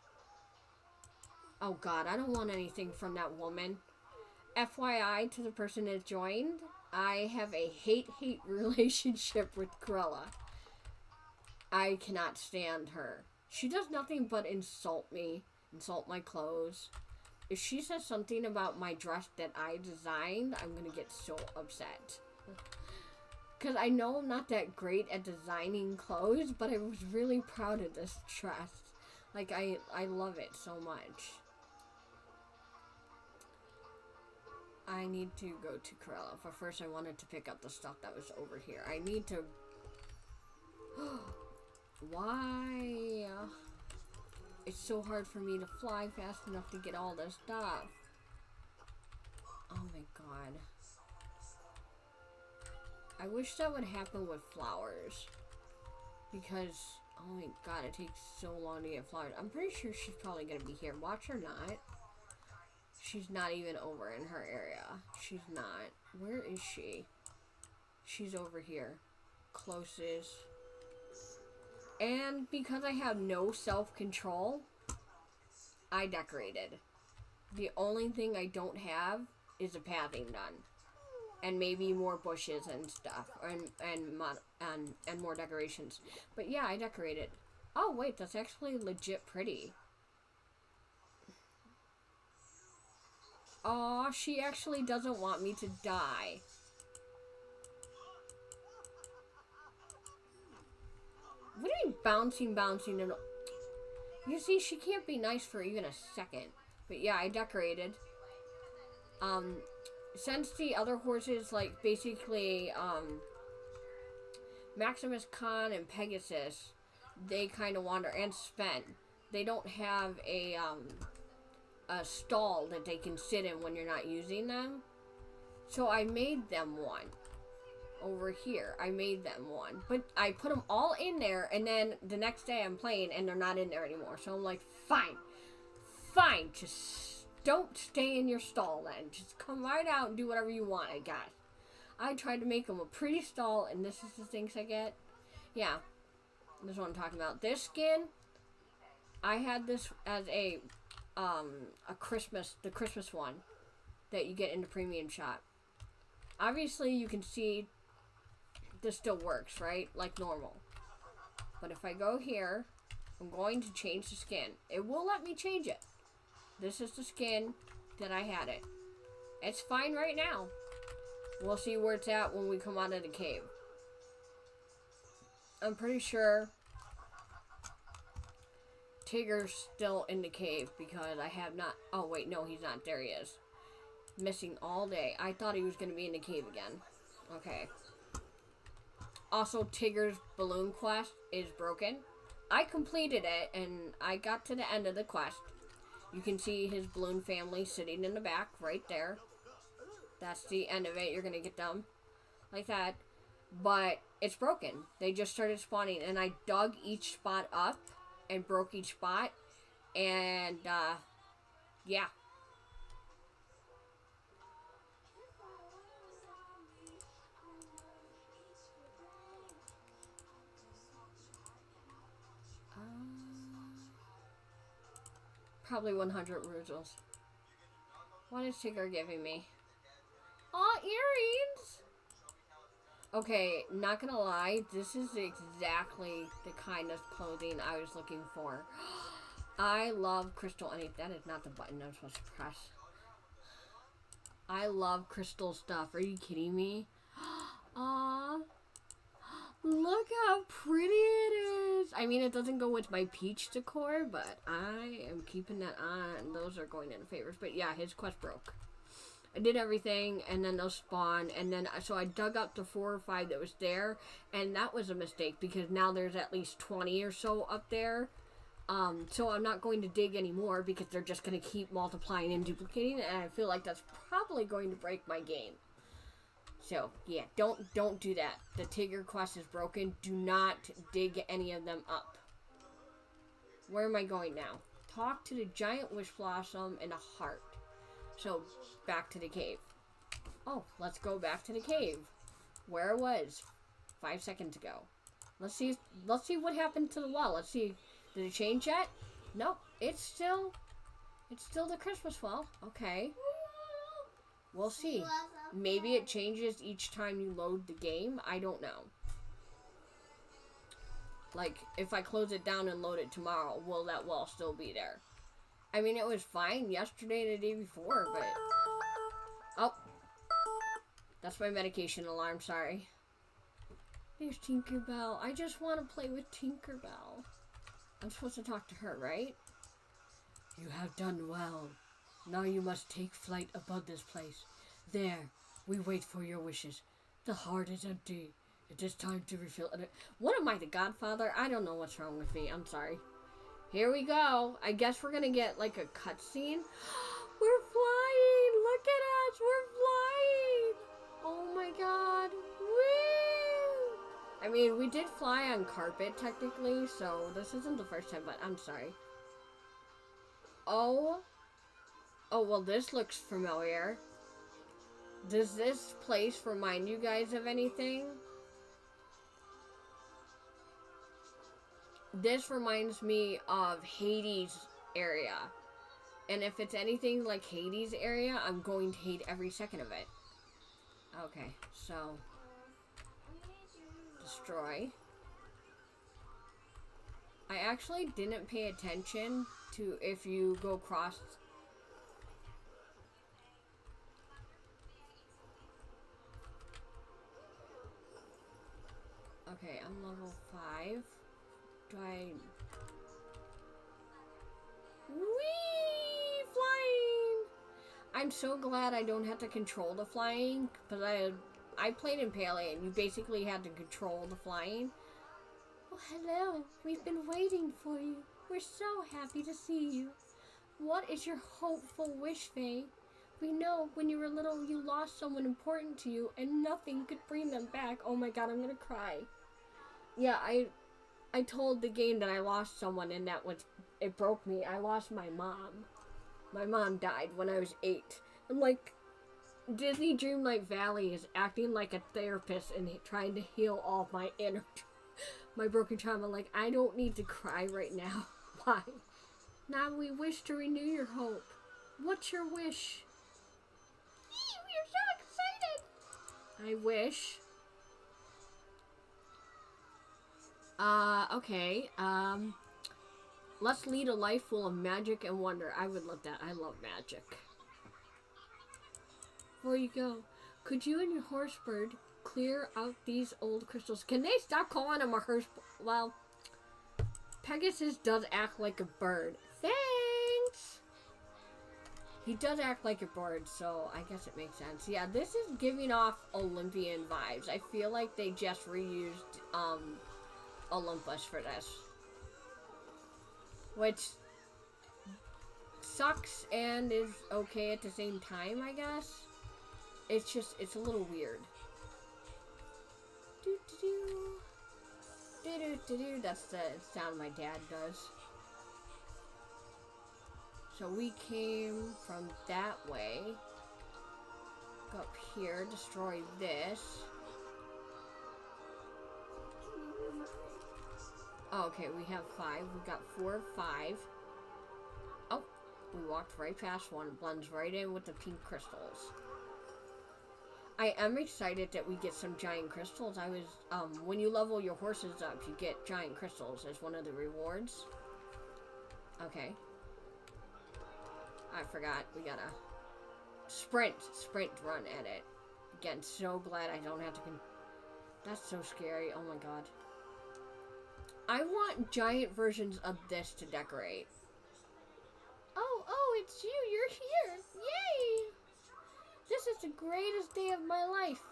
Oh god, I don't want anything from that woman. FYI to the person that joined, I have a hate-hate relationship with Cruella. I cannot stand her. She does nothing but insult me, insult my clothes. If she says something about my dress that I designed, I'm gonna get so upset. Because I know I'm not that great at designing clothes, but I was really proud of this dress. Like, I love it so much. I need to go to Cruella, but first I wanted to pick up the stuff that was over here. I need to... Why? It's so hard for me to fly fast enough to get all this stuff. Oh my god. I wish that would happen with flowers. Because, oh my god, it takes so long to get flowers. I'm pretty sure she's probably going to be here. Watch her not. She's not even over in her area. She's not. Where is she? She's over here. Closest. And because I have no self-control, I decorated. The only thing I don't have is a pathing done. And maybe more bushes and stuff. And more decorations. But yeah, I decorated. Oh wait, that's actually legit pretty. Aw, she actually doesn't want me to die. What are you bouncing and... You see, she can't be nice for even a second. But yeah, I decorated. Since the other horses, like, basically, Maximus Khan and Pegasus, they kind of wander, and Sven, they don't have a stall that they can sit in when you're not using them. So I made them one. Over here, I made them one. But I put them all in there, and then the next day I'm playing, and they're not in there anymore. So I'm like, fine. Fine, just don't stay in your stall then. Just come right out and do whatever you want, I guess. I tried to make them a pretty stall, and this is the things I get. Yeah, this is what I'm talking about. This skin, I had this as the Christmas one that you get in the premium shop. Obviously, you can see this still works, right? Like normal. But if I go here, I'm going to change the skin. It will let me change it. This is the skin that I had it. It's fine right now. We'll see where it's at when we come out of the cave. I'm pretty sure Tigger's still in the cave because I have not... Oh, wait, no, he's not. There he is. Missing all day. I thought he was going to be in the cave again. Okay. Also, Tigger's balloon quest is broken. I completed it, and I got to the end of the quest. You can see his balloon family sitting in the back right there. That's the end of it. You're going to get them like that. but it's broken. They just started spawning, and I dug each spot up and broke each spot, and yeah. Probably 100 Ruzels. What is Tigger giving me? Aw, earrings! Okay, not gonna lie, this is exactly the kind of clothing I was looking for. I love crystal. That is not the button I'm supposed to press. I love crystal stuff. Are you kidding me? Aw. Look how pretty it is. I mean, it doesn't go with my peach decor, but I am keeping that on. Those are going in favors. But yeah, his quest broke. I did everything, and then they'll spawn, and then, so I dug up the 4 or 5 that was there, and that was a mistake, because now there's at least 20 or so up there. So I'm not going to dig anymore, because they're just going to keep multiplying and duplicating, and I feel like that's probably going to break my game. So, yeah, don't do that. The Tigger quest is broken. Do not dig any of them up. Where am I going now? Talk to the giant Wishblossom and a heart. So, back to the cave. Oh, let's go back to the cave. Where it was 5 seconds ago. Let's see what happened to the well. Let's see. Did it change yet? Nope. It's still the Christmas well. Okay. We'll see. Maybe it changes each time you load the game. I don't know. Like, if I close it down and load it tomorrow, will that well still be there? I mean, it was fine yesterday and the day before, but... Oh. That's my medication alarm, sorry. There's Tinkerbell. I just want to play with Tinkerbell. I'm supposed to talk to her, right? You have done well. Now you must take flight above this place. There, we wait for your wishes. The heart is empty. It is time to refill it. What am I, the Godfather? I don't know what's wrong with me. I'm sorry. Here we go. I guess we're gonna get like a cutscene. We're flying! Look at us! We're flying! Oh my god. Woo! I mean, we did fly on carpet technically, so this isn't the first time, but I'm sorry. Oh, well, this looks familiar. Does this place remind you guys of anything? This reminds me of Hades area. And if it's anything like Hades area, I'm going to hate every second of it. Okay, so... Destroy. I actually didn't pay attention to if you go across... Okay, I'm level 5. Do I... Whee! Flying! I'm so glad I don't have to control the flying, because I played in Paleo, and you basically had to control the flying. Oh, hello. We've been waiting for you. We're so happy to see you. What is your hopeful wish, Faye? We know when you were little, you lost someone important to you, and nothing could bring them back. Oh my god, I'm gonna cry. Yeah, I told the game that I lost someone, and it broke me. I lost my mom. My mom died when I was 8. I'm like, Disney Dreamlight Valley is acting like a therapist and trying to heal all my my broken trauma. Like, I don't need to cry right now. Why? Now we wish to renew your hope. What's your wish? We're so excited! I wish... okay, let's lead a life full of magic and wonder. I would love that. I love magic. Before you go, could you and your horse bird clear out these old crystals? Can they stop calling him a horse? Well, Pegasus does act like a bird. Thanks! He does act like a bird, so I guess it makes sense. Yeah, this is giving off Olympian vibes. I feel like they just reused, Olympus for this, which sucks and is okay at the same time, I guess. It's a little weird. Do do do. Do do do do. That's the sound my dad does. So we came from that way. Go up here, destroy this. Oh, okay, we have 5. We got 4, 5. Oh, we walked right past one. Blends right in with the pink crystals. I am excited that we get some giant crystals. I was, when you level your horses up, you get giant crystals as one of the rewards. Okay. I forgot. We gotta sprint run at it. Again, so glad I don't have to that's so scary. Oh my god. I want giant versions of this to decorate. Oh, it's you. You're here. Yay! This is the greatest day of my life.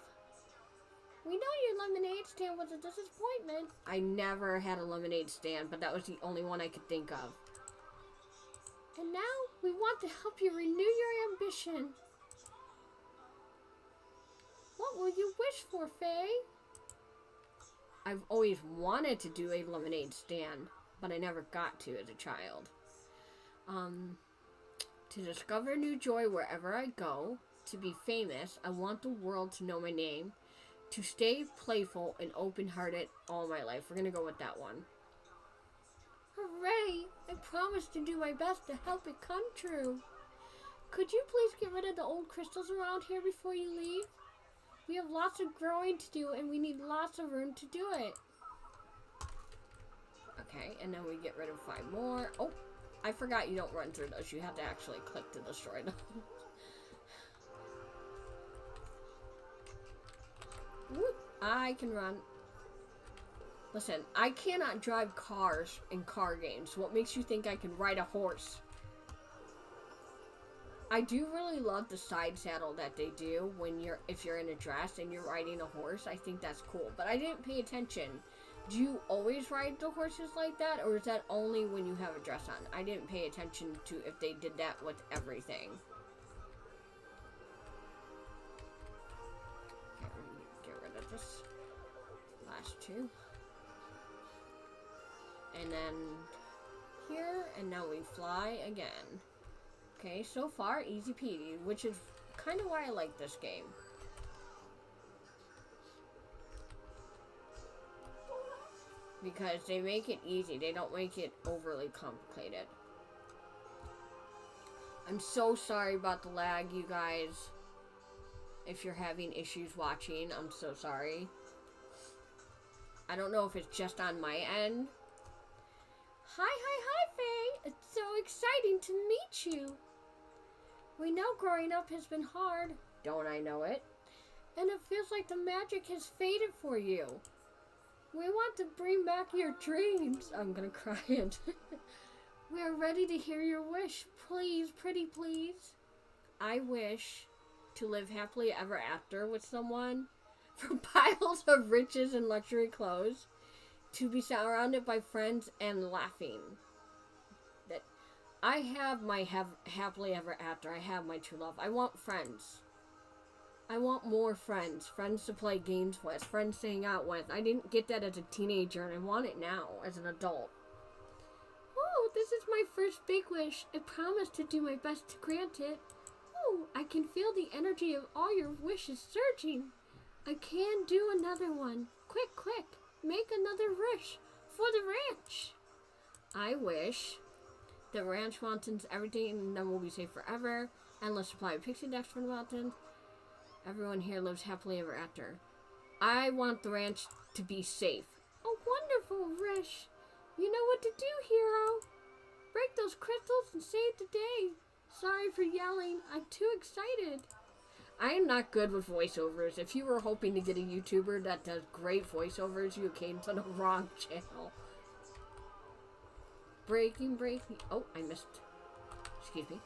We know your lemonade stand was a disappointment. I never had a lemonade stand, but that was the only one I could think of. And now, we want to help you renew your ambition. What will you wish for, Faye? I've always wanted to do a lemonade stand, but I never got to as a child. To discover new joy wherever I go, to be famous, I want the world to know my name, to stay playful and open-hearted all my life. We're gonna go with that one. Hooray! I promise to do my best to help it come true. Could you please get rid of the old crystals around here before you leave? We have lots of growing to do and we need lots of room to do it. Okay, and then we get rid of 5 more. Oh, I forgot you don't run through those. You have to actually click to destroy them. Whoop, I can run. Listen, I cannot drive cars in car games. What makes you think I can ride a horse? I do really love the side saddle that they do when if you're in a dress and you're riding a horse. I think that's cool, but I didn't pay attention. Do you always ride the horses like that, or is that only when you have a dress on? I didn't pay attention to if they did that with everything. Okay, we're gonna get rid of this last 2. And then here, and now we fly again. Okay, so far, easy peasy, which is kind of why I like this game. Because they make it easy, they don't make it overly complicated. I'm so sorry about the lag, you guys. If you're having issues watching, I'm so sorry. I don't know if it's just on my end. Hi, Faye! It's so exciting to meet you. We know growing up has been hard. Don't I know it? And it feels like the magic has faded for you. We want to bring back your dreams. I'm gonna cry. We are ready to hear your wish. Please, pretty please. I wish to live happily ever after with someone. For piles of riches and luxury clothes. To be surrounded by friends and laughing. That I have my happily ever after. I have my true love. I want friends. I want more friends. Friends to play games with. Friends to hang out with. I didn't get that as a teenager and I want it now as an adult. Oh, this is my first big wish. I promise to do my best to grant it. Oh, I can feel the energy of all your wishes surging. I can do another one. Quick. Make another wish for the ranch. I wish the ranch mountains, everything in them will be safe forever. Endless supply of pixie dust from the mountains. Everyone here lives happily ever after. I want the ranch to be safe. A wonderful wish. You know what to do, hero. Break those crystals and save the day. Sorry for yelling. I'm too excited. I am not good with voiceovers. If you were hoping to get a YouTuber that does great voiceovers, you came to the wrong channel. Breaking. Oh, I missed. Excuse me.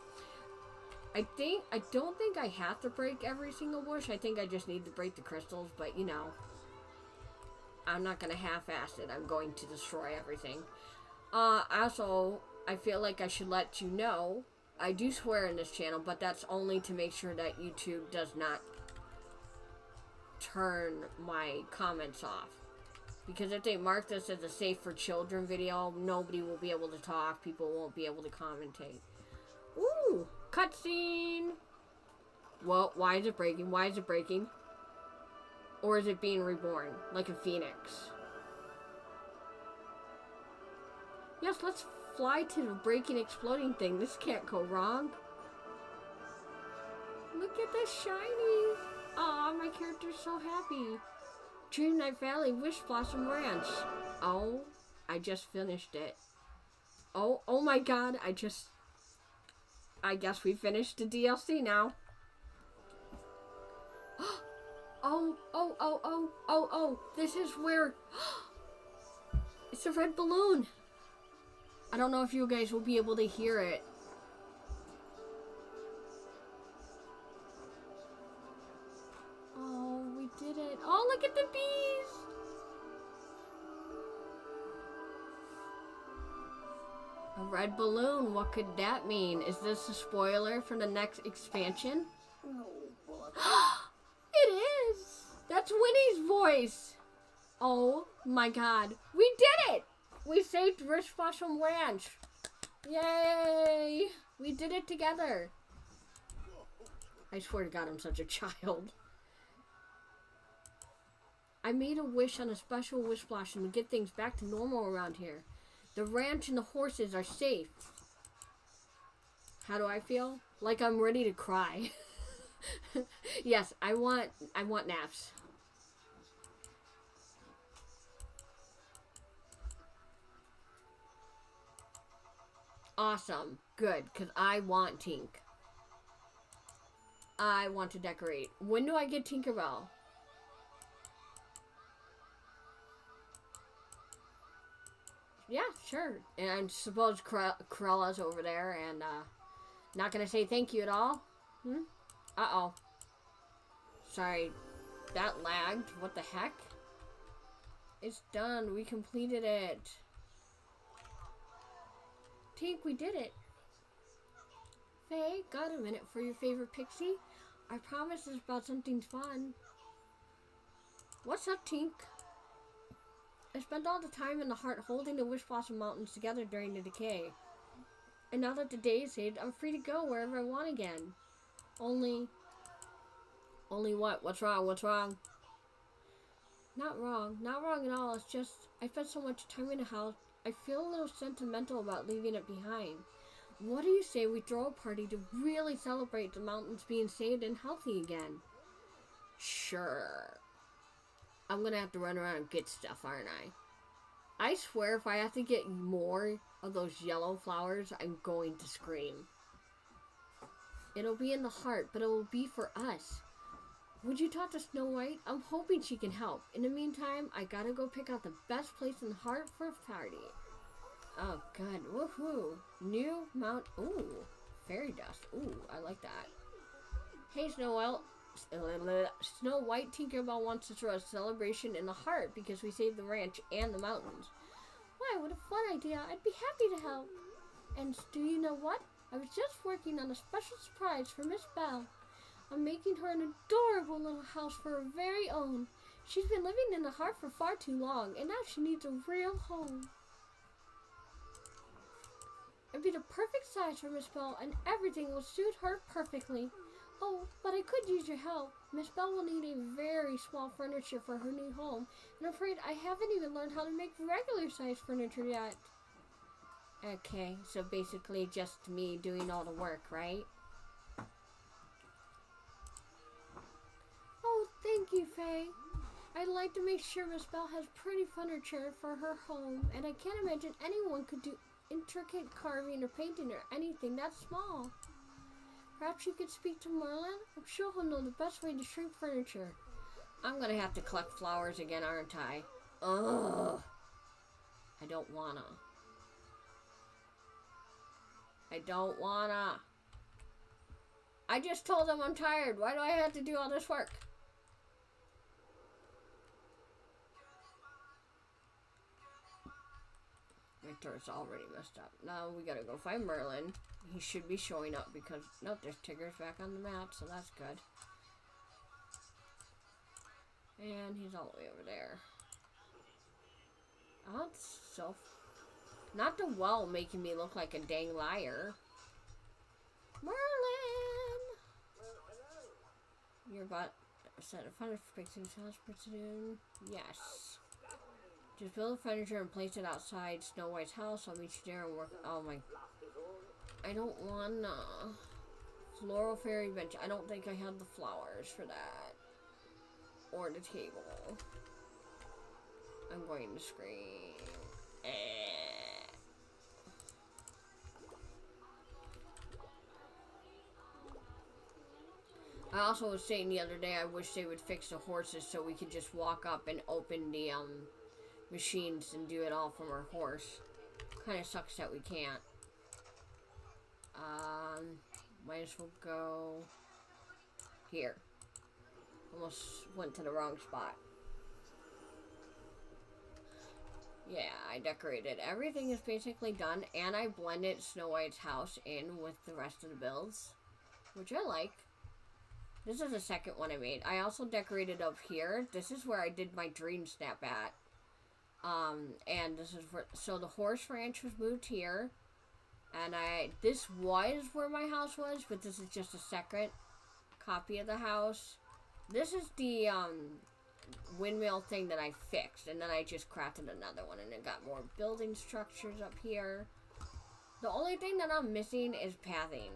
I don't think I have to break every single wish. I think I just need to break the crystals, but you know. I'm not going to half-ass it. I'm going to destroy everything. Also, I feel like I should let you know, I do swear in this channel, but that's only to make sure that YouTube does not turn my comments off. Because if they mark this as a safe for children video, nobody will be able to talk. People won't be able to commentate. Ooh, cutscene. Well, why is it breaking? Why is it breaking? Or is it being reborn like a phoenix? Yes, let's fly to the breaking, exploding thing. This can't go wrong. Look at this shiny. Aw, my character's so happy. Dreamlight Valley, Wishblossom Ranch. Oh, I just finished it. Oh my god, I guess we finished the DLC now. Oh, this is where... It's a red balloon. I don't know if you guys will be able to hear it. Oh, we did it. Oh, look at the bees. A red balloon, what could that mean? Is this a spoiler for the next expansion? No, but It is! That's Winnie's voice! Oh my god. We did it! We saved Wishblossom Ranch. Yay! We did it together. I swear to god, I'm such a child. I made a wish on a special Wishblossom to get things back to normal around here. The ranch and the horses are safe. How do I feel? Like I'm ready to cry. Yes, I want naps. Awesome. Good, because I want Tink. I want to decorate. When do I get Tinkerbell? Yeah, sure. And I suppose Corella's over there and not gonna say thank you at all. Uh-oh. Sorry. That lagged. What the heck? It's done. We completed it. Tink, we did it. Faye, got a minute for your favorite pixie? I promise it's about something fun. What's up, Tink? I spent all the time in the heart holding the Wishblossom Mountains together during the decay. And now that the day is saved, I'm free to go wherever I want again. Only what? What's wrong? What's wrong? Not wrong. Not wrong at all. It's just, I spent so much time in the house, I feel a little sentimental about leaving it behind. What do you say we throw a party to really celebrate the mountains being saved and healthy again? Sure. I'm gonna have to run around and get stuff, aren't I? I swear if I have to get more of those yellow flowers, I'm going to scream. It'll be in the heart, but it will be for us. Would you talk to Snow White? I'm hoping she can help. In the meantime, I gotta go pick out the best place in the heart for a party. Oh, good. Woohoo. New Mount... Ooh. Fairy dust. Ooh, I like that. Hey, Snow White, Tinkerbell wants to throw a celebration in the heart because we saved the ranch and the mountains. Why, what a fun idea. I'd be happy to help. And do you know what? I was just working on a special surprise for Miss Belle. I'm making her an adorable little house for her very own. She's been living in the heart for far too long, and now she needs a real home. It'd be the perfect size for Miss Belle, and everything will suit her perfectly. Oh, but I could use your help. Miss Belle will need a very small furniture for her new home, and I'm afraid I haven't even learned how to make regular size furniture yet. Okay, so basically just me doing all the work, right? Oh, thank you, Faye. I'd like to make sure Miss Belle has pretty furniture for her home, and I can't imagine anyone could do intricate carving or painting or anything that small. Perhaps you could speak to Merlin? I'm sure he'll know the best way to shrink furniture. I'm gonna have to collect flowers again, aren't I? Ugh. I don't wanna. I just told him I'm tired. Why do I have to do all this work? My turret's already messed up. Now we gotta go find Merlin. He should be showing up because... Nope, there's Tigger's back on the map, so that's good. And he's all the way over there. Oh, it's so... Not the well making me look like a dang liar. Merlin! You're about set of furniture for fixing house soon. Yes. Just build the furniture and place it outside Snow White's house. I'll meet you there and work. Oh my. I don't want floral fairy bench. I don't think I have the flowers for that. Or the table. I'm going to scream. I also was saying the other day I wish they would fix the horses so we could just walk up and open the machines and do it all from our horse. Kind of sucks that we can't. Might as well go here. Almost went to the wrong spot. Yeah, I decorated. Everything is basically done, and I blended Snow White's house in with the rest of the builds, which I like. This is the second one I made. I also decorated up here. This is where I did my dream snap at. And this is where, so the horse ranch was moved here. And this was where my house was, but this is just a second copy of the house. This is the, windmill thing that I fixed. And then I just crafted another one, and it got more building structures up here. The only thing that I'm missing is pathing.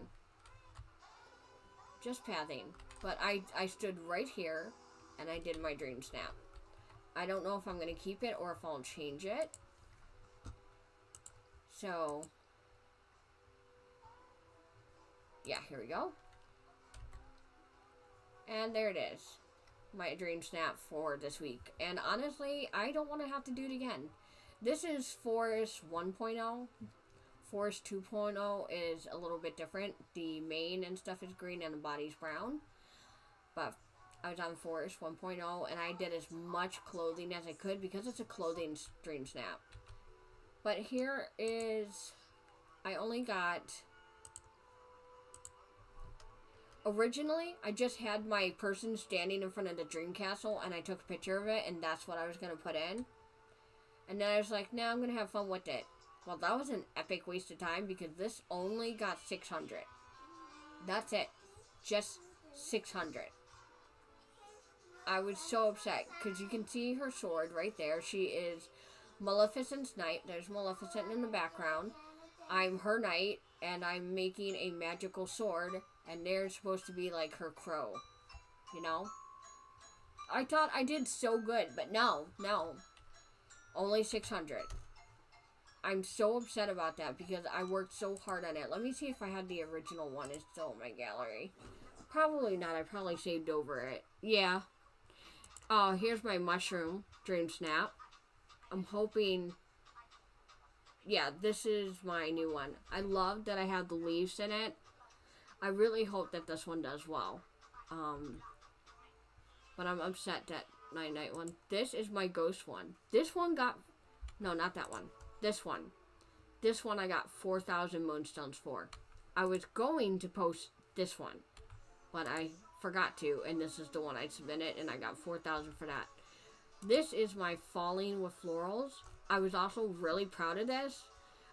Just pathing. But I stood right here, and I did my dream snap. I don't know if I'm going to keep it or if I'll change it. So, yeah, here we go. And there it is. My dream snap for this week. And honestly, I don't want to have to do it again. This is Forest 1.0. Forest 2.0 is a little bit different. The mane and stuff is green and the body's brown. But I was on Forest 1.0 and I did as much clothing as I could because it's a clothing dream snap. But here is, I only got, originally I just had my person standing in front of the dream castle and I took a picture of it and that's what I was going to put in. And then I was like, no, I'm going to have fun with it. Well, that was an epic waste of time because this only got 600. That's it. Just 600. I was so upset because you can see her sword right there. She is Maleficent's knight. There's Maleficent in the background. I'm her knight and I'm making a magical sword and they're supposed to be like her crow. You know? I thought I did so good, but no. Only 600. I'm so upset about that because I worked so hard on it. Let me see if I had the original one. It's still in my gallery. Probably not. I probably saved over it. Yeah. Oh, here's my mushroom dream snap. I'm hoping... Yeah, this is my new one. I love that I have the leaves in it. I really hope that this one does well. But I'm upset that my night one. This is my ghost one. This one got... No, not that one. This one. This one I got 4,000 moonstones for. I was going to post this one, but I forgot to, and this is the one I submitted, and I got 4,000 for that. This is my Falling with Florals. I was also really proud of this,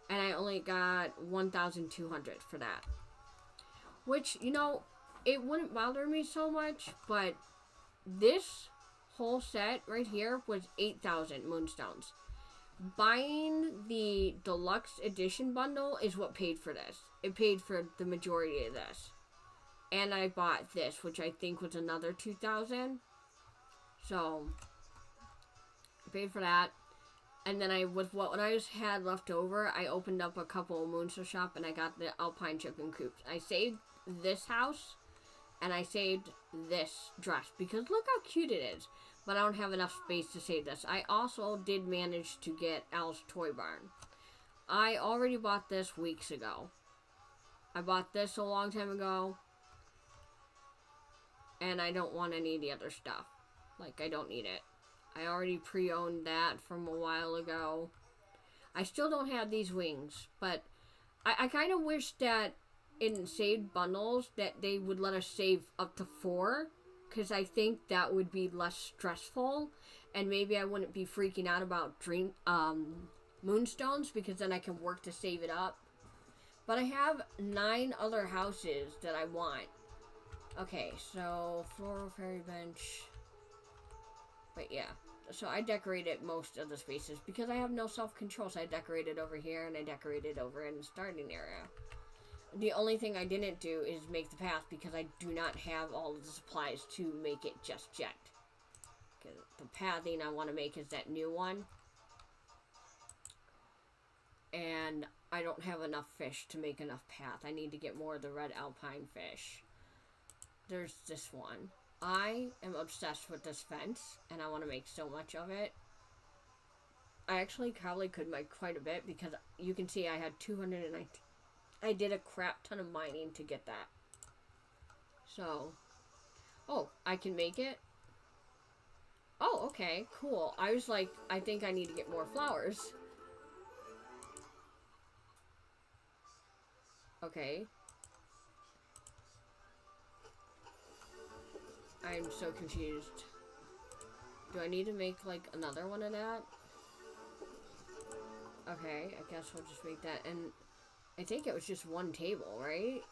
and I only got 1,200 for that. Which, you know, it wouldn't bother me so much, but this whole set right here was 8,000 moonstones. Buying the deluxe edition bundle is what paid for this. It paid for the majority of this. And I bought this, which I think was another 2,000. So, I paid for that. And then what I just had left over, I opened up a couple of Moonstone Shop and I got the Alpine Chicken Coops. I saved this house and I saved this dress because look how cute it is. But I don't have enough space to save this. I also did manage to get Al's Toy Barn. I already bought this weeks ago. I bought this a long time ago. And I don't want any of the other stuff. Like, I don't need it. I already pre-owned that from a while ago. I still don't have these wings. But I kind of wish that in saved bundles that they would let us save up to 4. because I think that would be less stressful, and maybe I wouldn't be freaking out about moonstones, because then I can work to save it up. But I have 9 other houses that I want. Okay, so floral fairy bench. But yeah, so I decorated most of the spaces because I have no self-control. So I decorated over here and I decorated over in the starting area. The only thing I didn't do is make the path because I do not have all of the supplies to make it just yet. The pathing I want to make is that new one. And I don't have enough fish to make enough path. I need to get more of the red alpine fish. There's this one. I am obsessed with this fence, and I want to make so much of it. I actually probably could make quite a bit, because you can see I had 219. I did a crap ton of mining to get that. So, oh, I can make it? Oh, okay, cool. I was like, I think I need to get more flowers. Okay. I'm so confused. Do I need to make, like, another one of that? Okay, I guess we'll just make that. And I think it was just one table, right?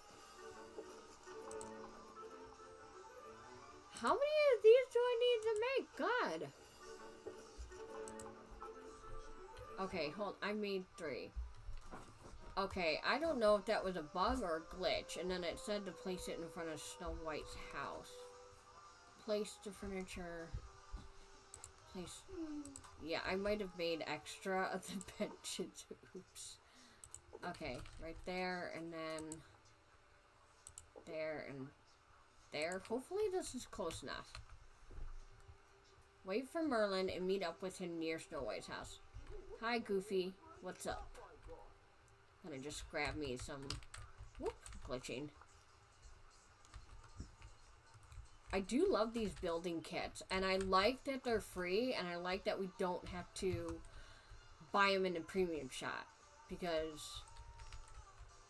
How many of these do I need to make? God. Okay, hold. I made 3. Okay, I don't know if that was a bug or a glitch. And then it said to place it in front of Snow White's house. Place the furniture. Place. Yeah, I might have made extra of the benches. Oops. Okay, right there, and then there and there. Hopefully this is close enough. Wait for Merlin and meet up with him near Snow White's house. Hi, Goofy. What's up? Gonna just grab me some. Whoop, glitching. I do love these building kits, and I like that they're free, and I like that we don't have to buy them in the premium shop, because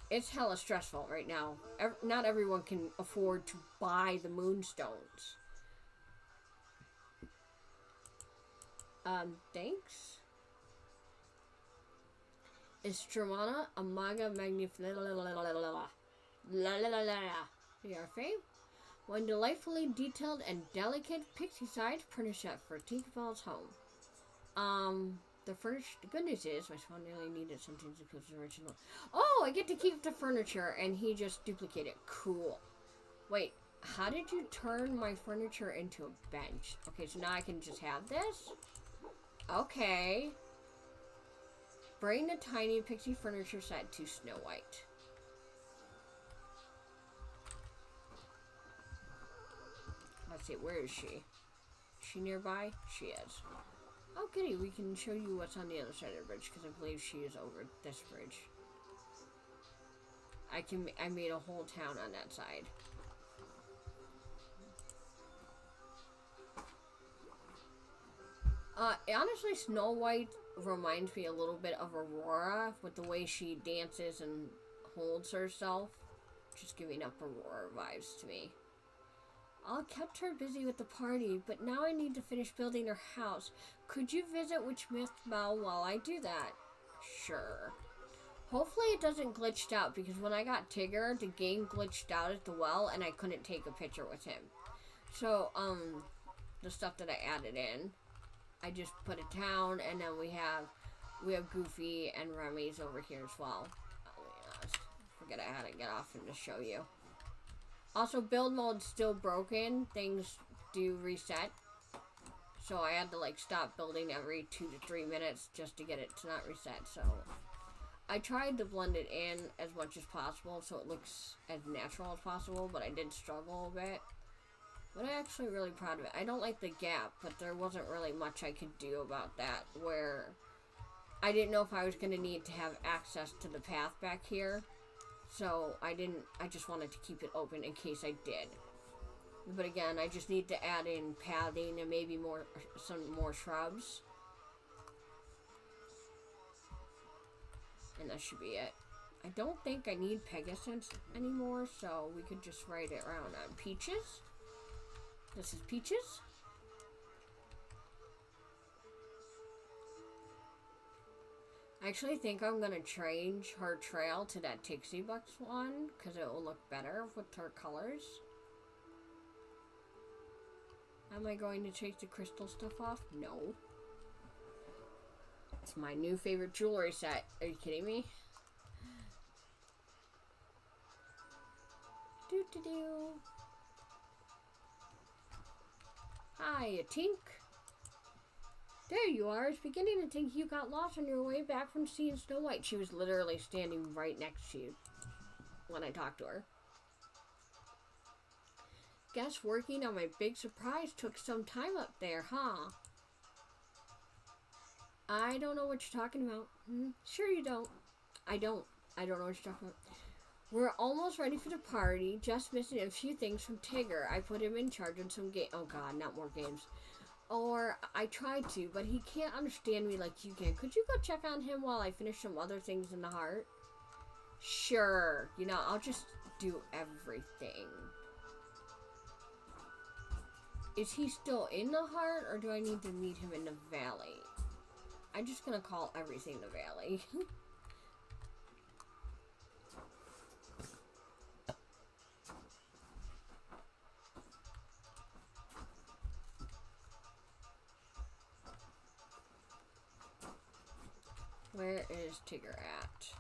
it's hella stressful right now. Not everyone can afford to buy the moonstones. Thanks. Estramana Amaga Magnifica. Your fave? One delightfully detailed and delicate pixie-sized furniture set for Tinkerbell's home. The good news is my spawn nearly needed something to close the original. Oh, I get to keep the furniture, and he just duplicated it. Cool. Wait, how did you turn my furniture into a bench? Okay, so now I can just have this? Okay. Bring the tiny pixie furniture set to Snow White. Let's see, where is she? Is she nearby? She is. Oh, goody, we can show you what's on the other side of the bridge, because I believe she is over this bridge. I made a whole town on that side. Honestly, Snow White reminds me a little bit of Aurora, with the way she dances and holds herself. Just giving up Aurora vibes to me. I kept her busy with the party, but now I need to finish building her house. Could you visit Witchmouth Mall while I do that? Sure. Hopefully it doesn't glitched out, because when I got Tigger, the game glitched out at the well, and I couldn't take a picture with him. So, the stuff that I added in, I just put a town, and then we have Goofy and Remy's over here as well. Forget I had to get off and just show you. Also, build mode's still broken. Things do reset. So I had to, like, stop building every 2 to 3 minutes just to get it to not reset. So I tried to blend it in as much as possible so it looks as natural as possible, but I did struggle a bit. But I'm actually really proud of it. I don't like the gap, but there wasn't really much I could do about that, where I didn't know if I was going to need to have access to the path back here. So I just wanted to keep it open in case I did. But again, I just need to add in pathing and maybe some more shrubs. And that should be it. I don't think I need Pegasus anymore, so we could just write it around on Peaches. This is Peaches. I actually think I'm gonna change her trail to that Tixie Bucks one because it will look better with her colors. Am I going to take the crystal stuff off? No. It's my new favorite jewelry set. Are you kidding me? Doo-doo-doo. Hi, Tink. There you are. I was beginning to think you got lost on your way back from seeing Snow White. She was literally standing right next to you when I talked to her. Guess working on my big surprise took some time up there, huh? I don't know what you're talking about. Sure you don't. I don't know what you're talking about. We're almost ready for the party. Just missing a few things from Tigger. I put him in charge of some game. Oh God, not more games. Or I tried to, but he can't understand me like you can. Could you go check on him while I finish some other things in the heart? Sure. You know, I'll just do everything. Is he still in the heart, or do I need to meet him in the valley? I'm just gonna call everything the valley. Where is Tigger at?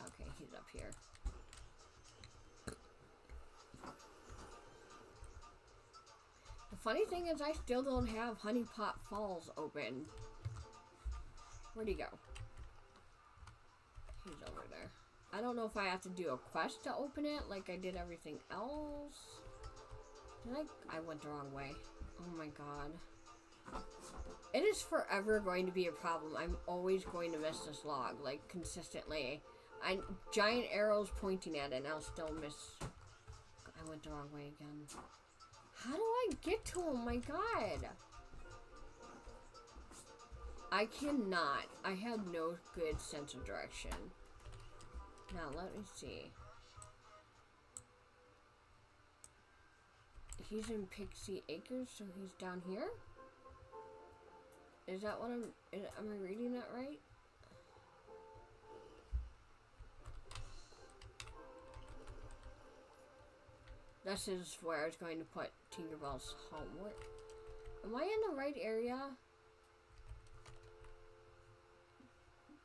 Okay, he's up here. The funny thing is I still don't have Honey Pot Falls open. Where'd he go? He's over there. I don't know if I have to do a quest to open it like I did everything else. I went the wrong way. Oh my God. It is forever going to be a problem. I'm always going to miss this log, like, consistently. Giant arrows pointing at it, and I'll still miss. I went the wrong way again. How do I get to him? My God. I cannot. I have no good sense of direction. Now, let me see. He's in Pixie Acres, so he's down here? Is that what am I reading that right? This is where I was going to put Tinkerbell's home. What? Am I in the right area?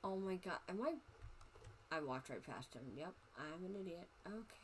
Oh my God, I walked right past him. Yep, I'm an idiot. Okay.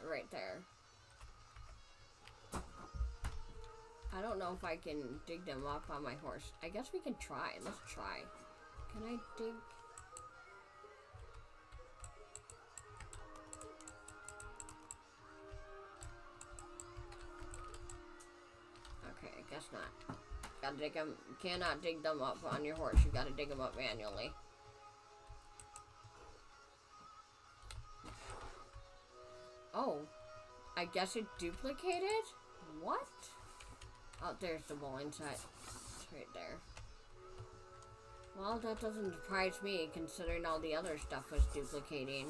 Right there. I don't know if I can dig them up on my horse. I guess we can try. Let's try. Can I dig? Okay, I guess not. Gotta dig them. You cannot dig them up on your horse. You gotta dig them up manually. Oh, I guess it duplicated? What? Oh, there's the bowling set. It's right there. Well, that doesn't surprise me, considering all the other stuff was duplicating.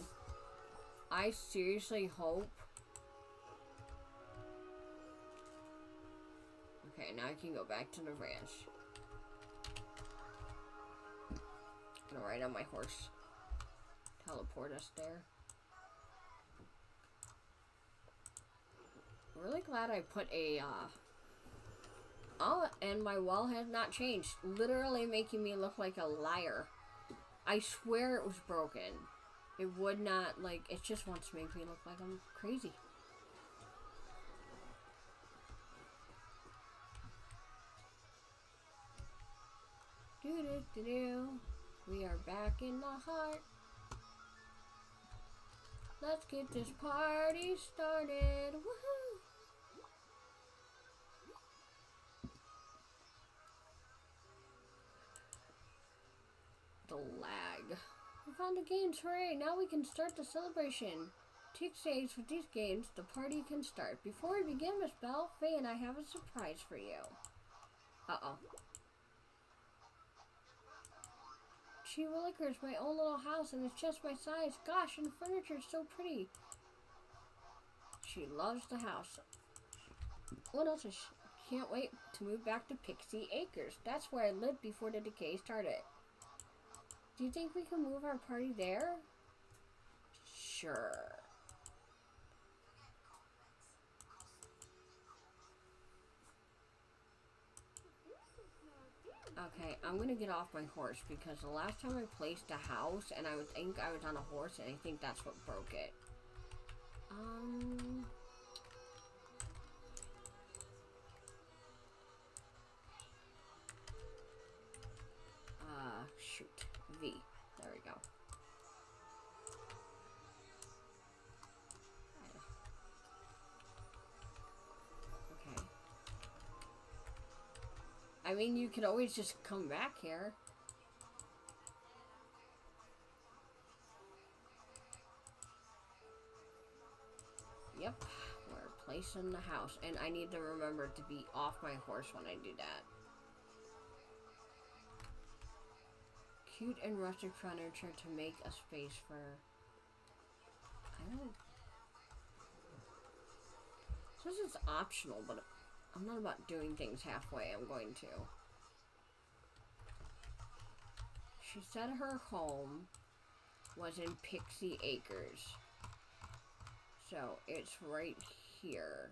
I seriously hope... Okay, now I can go back to the ranch. I'm gonna ride on my horse. Teleport us there. Really glad I put a, oh, and my wall has not changed. Literally making me look like a liar. I swear it was broken. It would not, like, it just wants to make me look like I'm crazy. Doo-doo-doo-doo. We are back in the heart. Let's get this party started. Woohoo! the lag. We found the games, hooray! Now we can start the celebration. Take saves with these games, the party can start. Before we begin, Miss Belle, Faye and I have a surprise for you. Uh-oh. Gee willikers, my own little house, and it's just my size. Gosh, and the furniture's so pretty. She loves the house. What else is she? Can't wait to move back to Pixie Acres. That's where I lived before the decay started. Do you think we can move our party there? Sure. Okay, I'm gonna get off my horse because the last time I placed a house and I would think I was on a horse and I think that's what broke it. Shoot. V. There we go. Okay. I mean, you could always just come back here. Yep. We're placing the house. And I need to remember to be off my horse when I do that. Cute and rustic furniture to make a space for... I don't... This is optional, but I'm not about doing things halfway. I'm going to. She said her home was in Pixie Acres. So it's right here.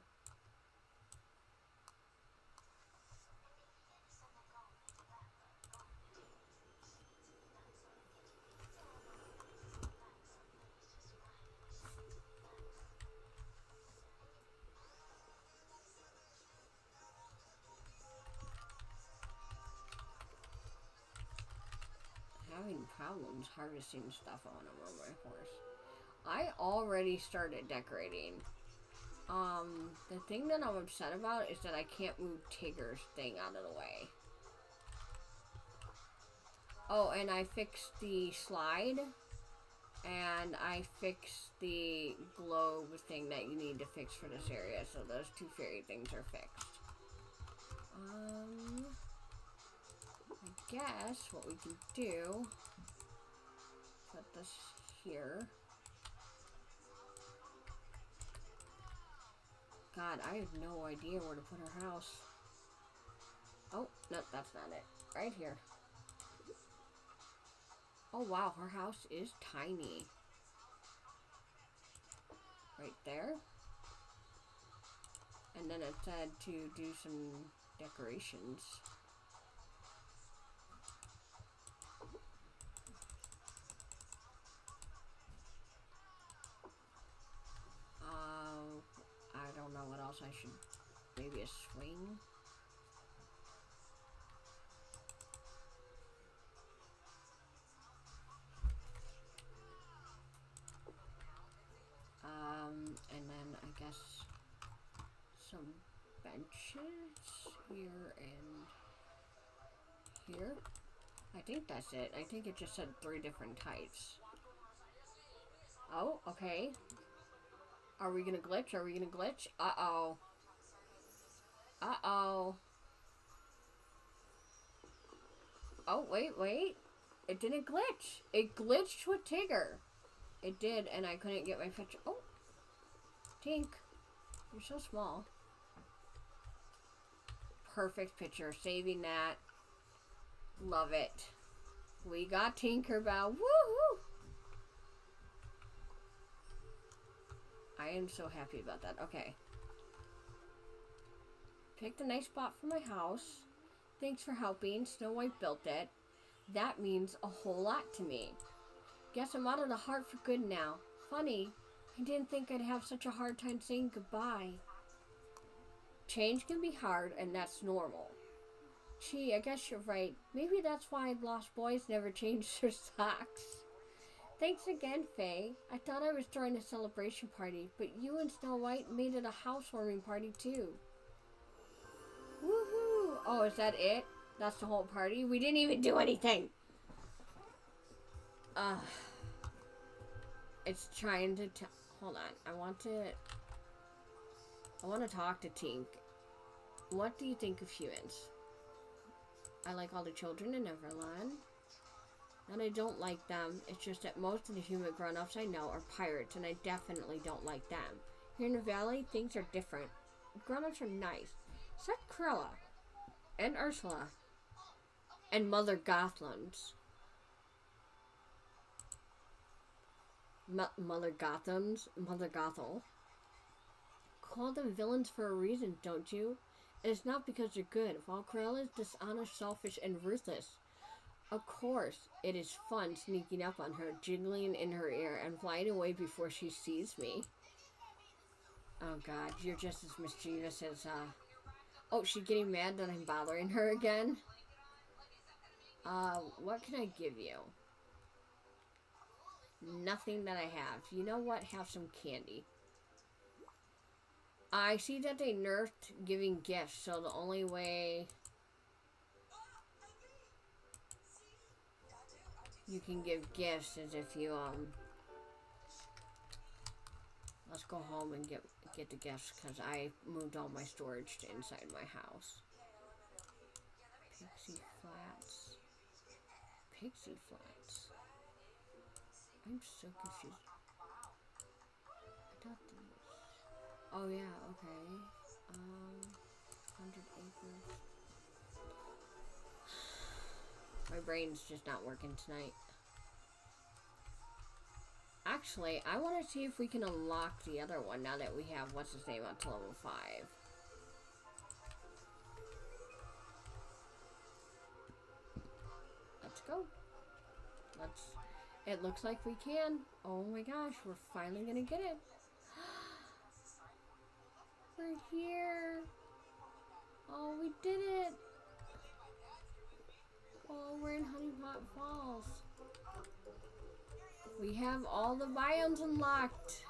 Having problems harvesting stuff on my horse. I already started decorating. The thing that I'm upset about is that I can't move Tigger's thing out of the way. Oh, and I fixed the slide. And I fixed the globe thing that you need to fix for this area. So those two fairy things are fixed. I guess what we can do, put this here. God, I have no idea where to put her house. Oh, no, that's not it. Right here. Oh, wow, her house is tiny. Right there. And then it said to do some decorations. I don't know what else I should, maybe a swing. And then I guess some benches here and here. I think that's it. I think it just said 3 different types. Oh, okay. Are we gonna glitch? Are we gonna glitch? Uh-oh. Uh-oh. Oh, wait. It didn't glitch. It glitched with Tigger. It did, and I couldn't get my picture. Oh. Tink. You're so small. Perfect picture. Saving that. Love it. We got Tinkerbell. Woohoo! I am so happy about that. Okay. Picked a nice spot for my house. Thanks for helping. Snow White built it. That means a whole lot to me. Guess I'm out of the heart for good now. Funny, I didn't think I'd have such a hard time saying goodbye. Change can be hard, and that's normal. Gee, I guess you're right. Maybe that's why lost boys never change their socks. Thanks again, Faye. I thought I was throwing a celebration party, but you and Snow White made it a housewarming party too. Woohoo! Oh, is that it? That's the whole party? We didn't even do anything! Uh, it's trying to hold on. I want to talk to Tink. What do you think of humans? I like all the children in Neverland. And I don't like them. It's just that most of the human grown-ups I know are pirates, and I definitely don't like them. Here in the valley, things are different. Grown-ups are nice. Except Cruella. And Ursula. And Mother Gothams. Mother Gothams? Mother Gothel. Call them villains for a reason, don't you? And it's not because they're good. While Cruella is dishonest, selfish, and ruthless. Of course, it is fun sneaking up on her, jiggling in her ear, and flying away before she sees me. Oh god, you're just as mischievous as, Oh, she's getting mad that I'm bothering her again? What can I give you? Nothing that I have. You know what? Have some candy. I see that they nerfed giving gifts, so the only way you can give gifts is if you, let's go home and get the gifts, because I moved all my storage to inside my house. Pixie Flats. Pixie Flats. I'm so confused. I thought oh yeah, okay. 100 acres. My brain's just not working tonight. Actually, I want to see if we can unlock the other one now that we have what's his name up to level 5. Let's go. It looks like we can. Oh my gosh, we're finally gonna get it. We're here. Oh, we did it. Oh, we're in Honeypot Falls. We have all the biomes unlocked.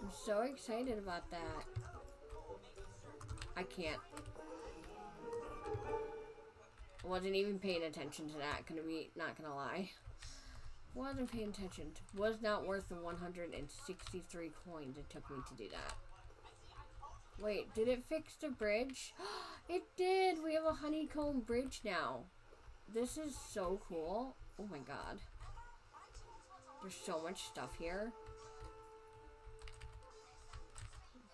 I'm so excited about that. I can't. I wasn't even paying attention to that. Not gonna lie. Wasn't paying attention. Was not worth the 163 coins it took me to do that. Wait, did it fix the bridge? It did! We have a honeycomb bridge now. This is so cool. Oh my god. There's so much stuff here.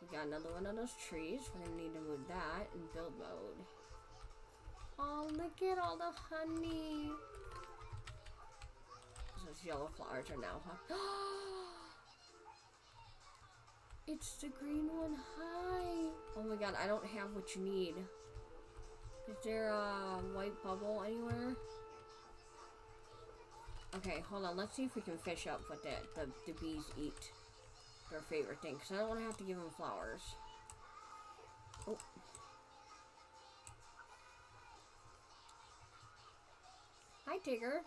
We got another one of those trees. We're gonna need to move that in build mode. Oh, look at all the honey. Those yellow flowers are now hot. It's the green one. Hi. Oh my god, I don't have what you need. Is there a white bubble anywhere? Okay, hold on. Let's see if we can fish up what the bees eat. Their favorite thing. Because I don't want to have to give them flowers. Oh. Hi, Tigger.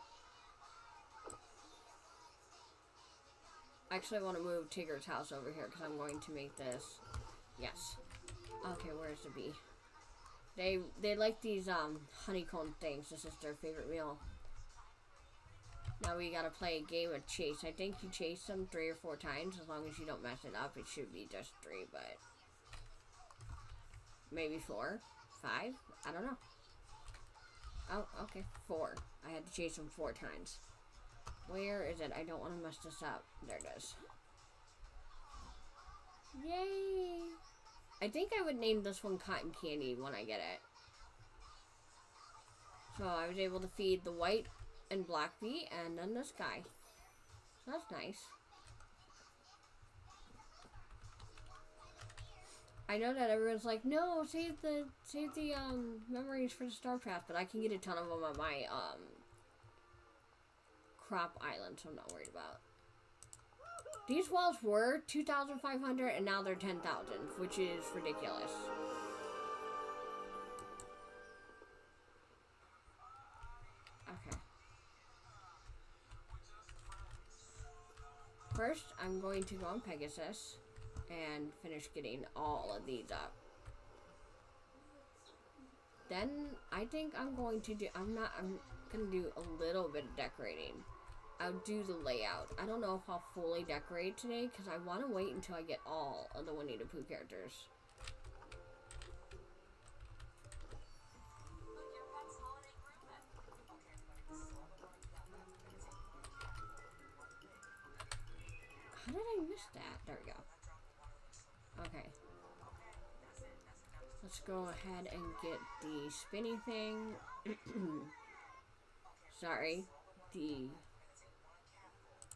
Actually, I want to move Tigger's house over here because I'm going to make this. Yes. Okay, where's the bee? They like these honeycomb things. This is their favorite meal. Now we gotta play a game of chase. I think you chase them 3 or 4 times. As long as you don't mess it up, it should be just 3, but maybe 4, 5. I don't know. Oh, okay, 4. I had to chase them 4 times. Where is it? I don't want to mess this up. There it is. Yay! I think I would name this one Cotton Candy when I get it. So I was able to feed the white and black bee and then this guy. So that's nice. I know that everyone's like, no, save the memories for the Star Path, but I can get a ton of them on my Crop Island, so I'm not worried about. These walls were 2,500 and now they're 10,000, which is ridiculous. Okay. First, I'm going to go on Pegasus and finish getting all of these up. Then, I think I'm going to do, gonna do a little bit of decorating. I'll do the layout. I don't know if I'll fully decorate today because I want to wait until I get all of the Winnie the Pooh characters. How did I miss that? There we go. Okay. Let's go ahead and get the spinny thing. Sorry. The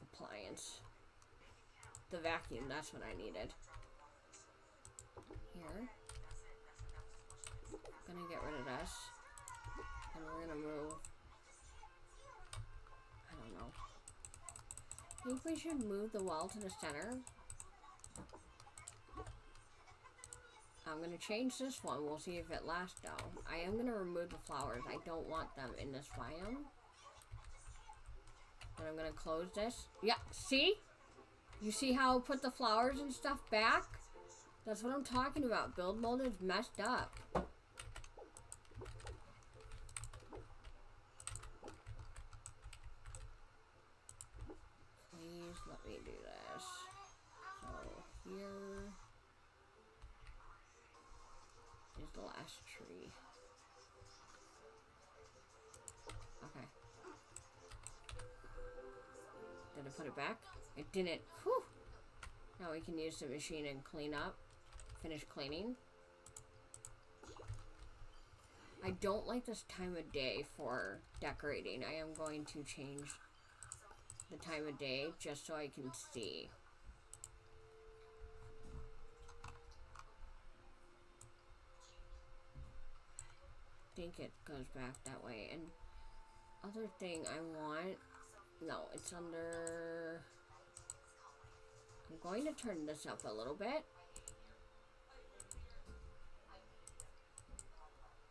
appliance. The vacuum, that's what I needed. Here. Gonna get rid of this. And we're gonna move. I don't know. I think we should move the wall to the center. I'm gonna change this one. We'll see if it lasts though. I am gonna remove the flowers. I don't want them in this biome. And I'm gonna close this. Yeah, see? You see how I put the flowers and stuff back? That's what I'm talking about. Build mode is messed up. Please let me do this. So here is the last tree. Okay. Did I put it back? It didn't. Whew. Now we can use the machine and clean up. Finish cleaning. I don't like this time of day for decorating. I am going to change the time of day just so I can see. I think it goes back that way. And other thing I want, no, it's under, I'm going to turn this up a little bit.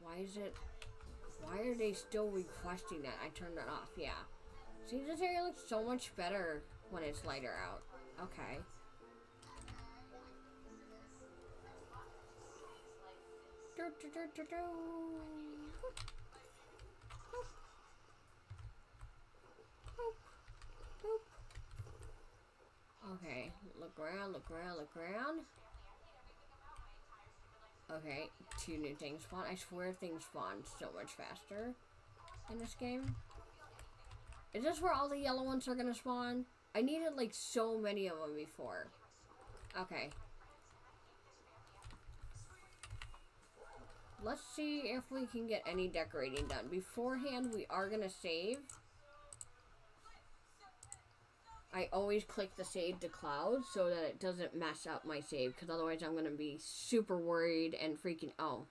Why are they still requesting that I turn that off? Yeah. See, this area looks so much better when it's lighter out. Okay. Okay, look around, look around, look around. Okay, 2 new things spawn. I swear things spawn so much faster in this game. Is this where all the yellow ones are gonna spawn? I needed like so many of them before. Okay. Let's see if we can get any decorating done. Beforehand, we are gonna save. I always click the save to cloud so that it doesn't mess up my save, because otherwise I'm going to be super worried and freaking... Oh.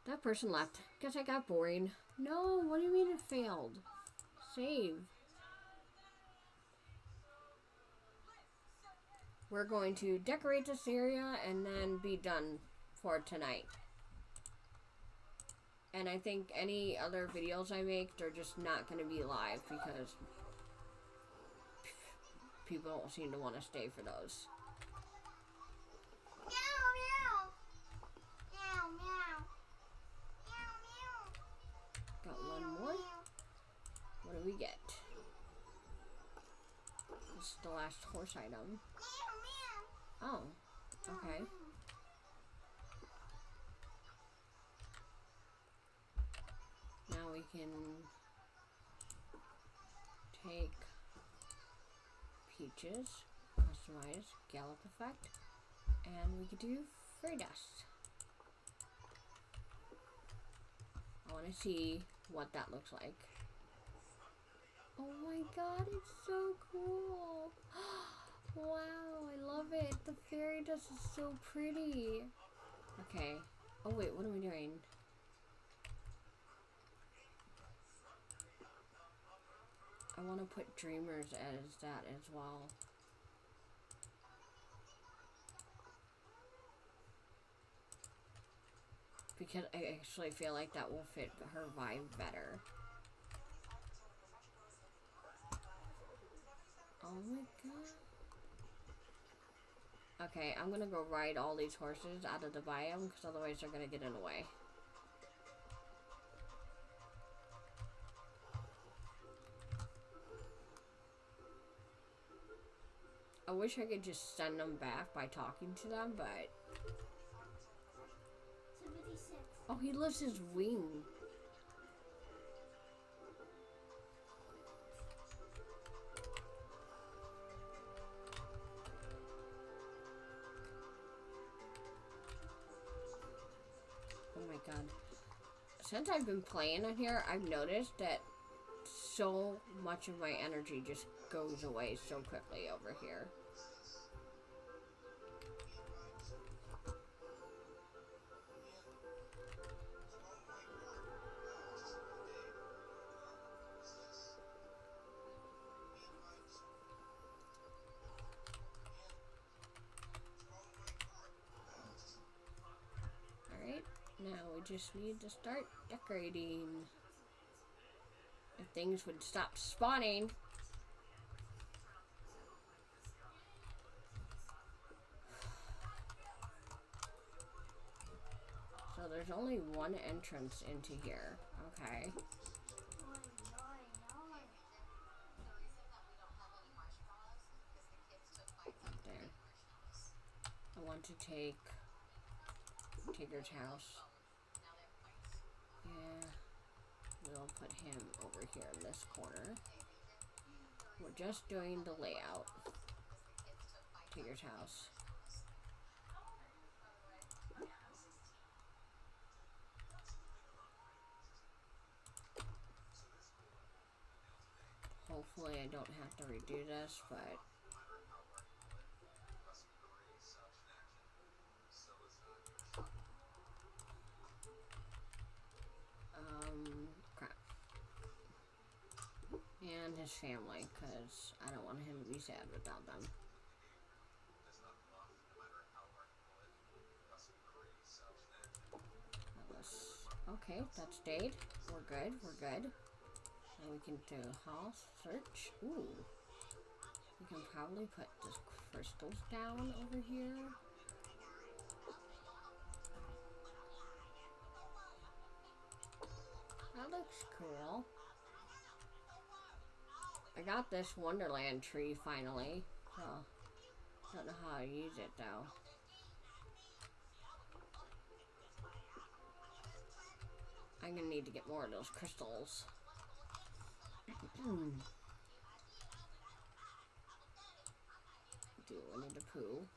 That person left. Guess I got boring. No, what do you mean it failed? Save. We're going to decorate this area and then be done for tonight. And I think any other videos I make, they're just not going to be live because... people don't seem to want to stay for those. Meow, meow. Meow, meow. Meow, meow. Got one more. What do we get? This is the last horse item. Meow, meow. Oh, okay. Now we can take Peaches, customize, gallop effect, and we could do fairy dust. I want to see what that looks like. Oh my god, it's so cool! Wow, I love it. The fairy dust is so pretty. Okay. Oh wait, what are we doing? I want to put dreamers as that as well. Because I actually feel like that will fit her vibe better. Oh my god. Okay, I'm gonna go ride all these horses out of the biome because otherwise they're gonna get in the way. I wish I could just send them back by talking to them, but... 76. Oh, he lifts his wing. Oh my god. Since I've been playing on here, I've noticed that so much of my energy just goes away so quickly over here. Alright, now we just need to start decorating. If things would stop spawning. So there's only one entrance into here. Okay. There. I want to take Tigger's house. Yeah. We'll put him over here in this corner. We're just doing the layout. Tigger's house. Hopefully I don't have to redo this, but... crap. And his family, because I don't want him to be sad without them. Okay, that stayed. We're good, we're good. Now we can do house search. Ooh. We can probably put the crystals down over here. That looks cool. I got this Wonderland tree finally. So, don't know how to use it though. I'm gonna need to get more of those crystals. Do Winnie the Pooh.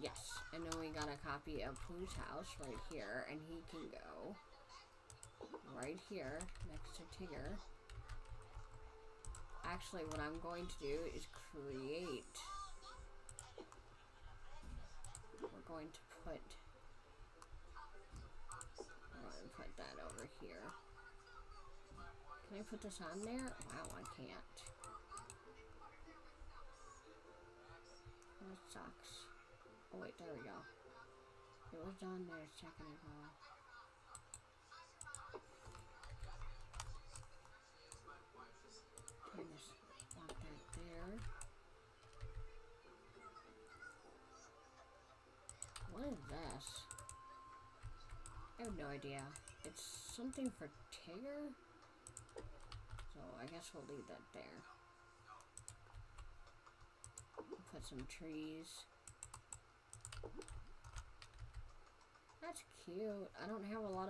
Yes, and then we got a copy of Pooh's house right here, and he can go right here next to Tigger. Actually, what I'm going to do is create. We're going to put that over here. Can I put this on there? Wow, I can't. That sucks. Oh wait, there we go. It was on there a second ago. Okay, just want that there. What is this? I have no idea. It's something for Tigger? So I guess we'll leave that there. Put some trees. That's cute. I don't have a lot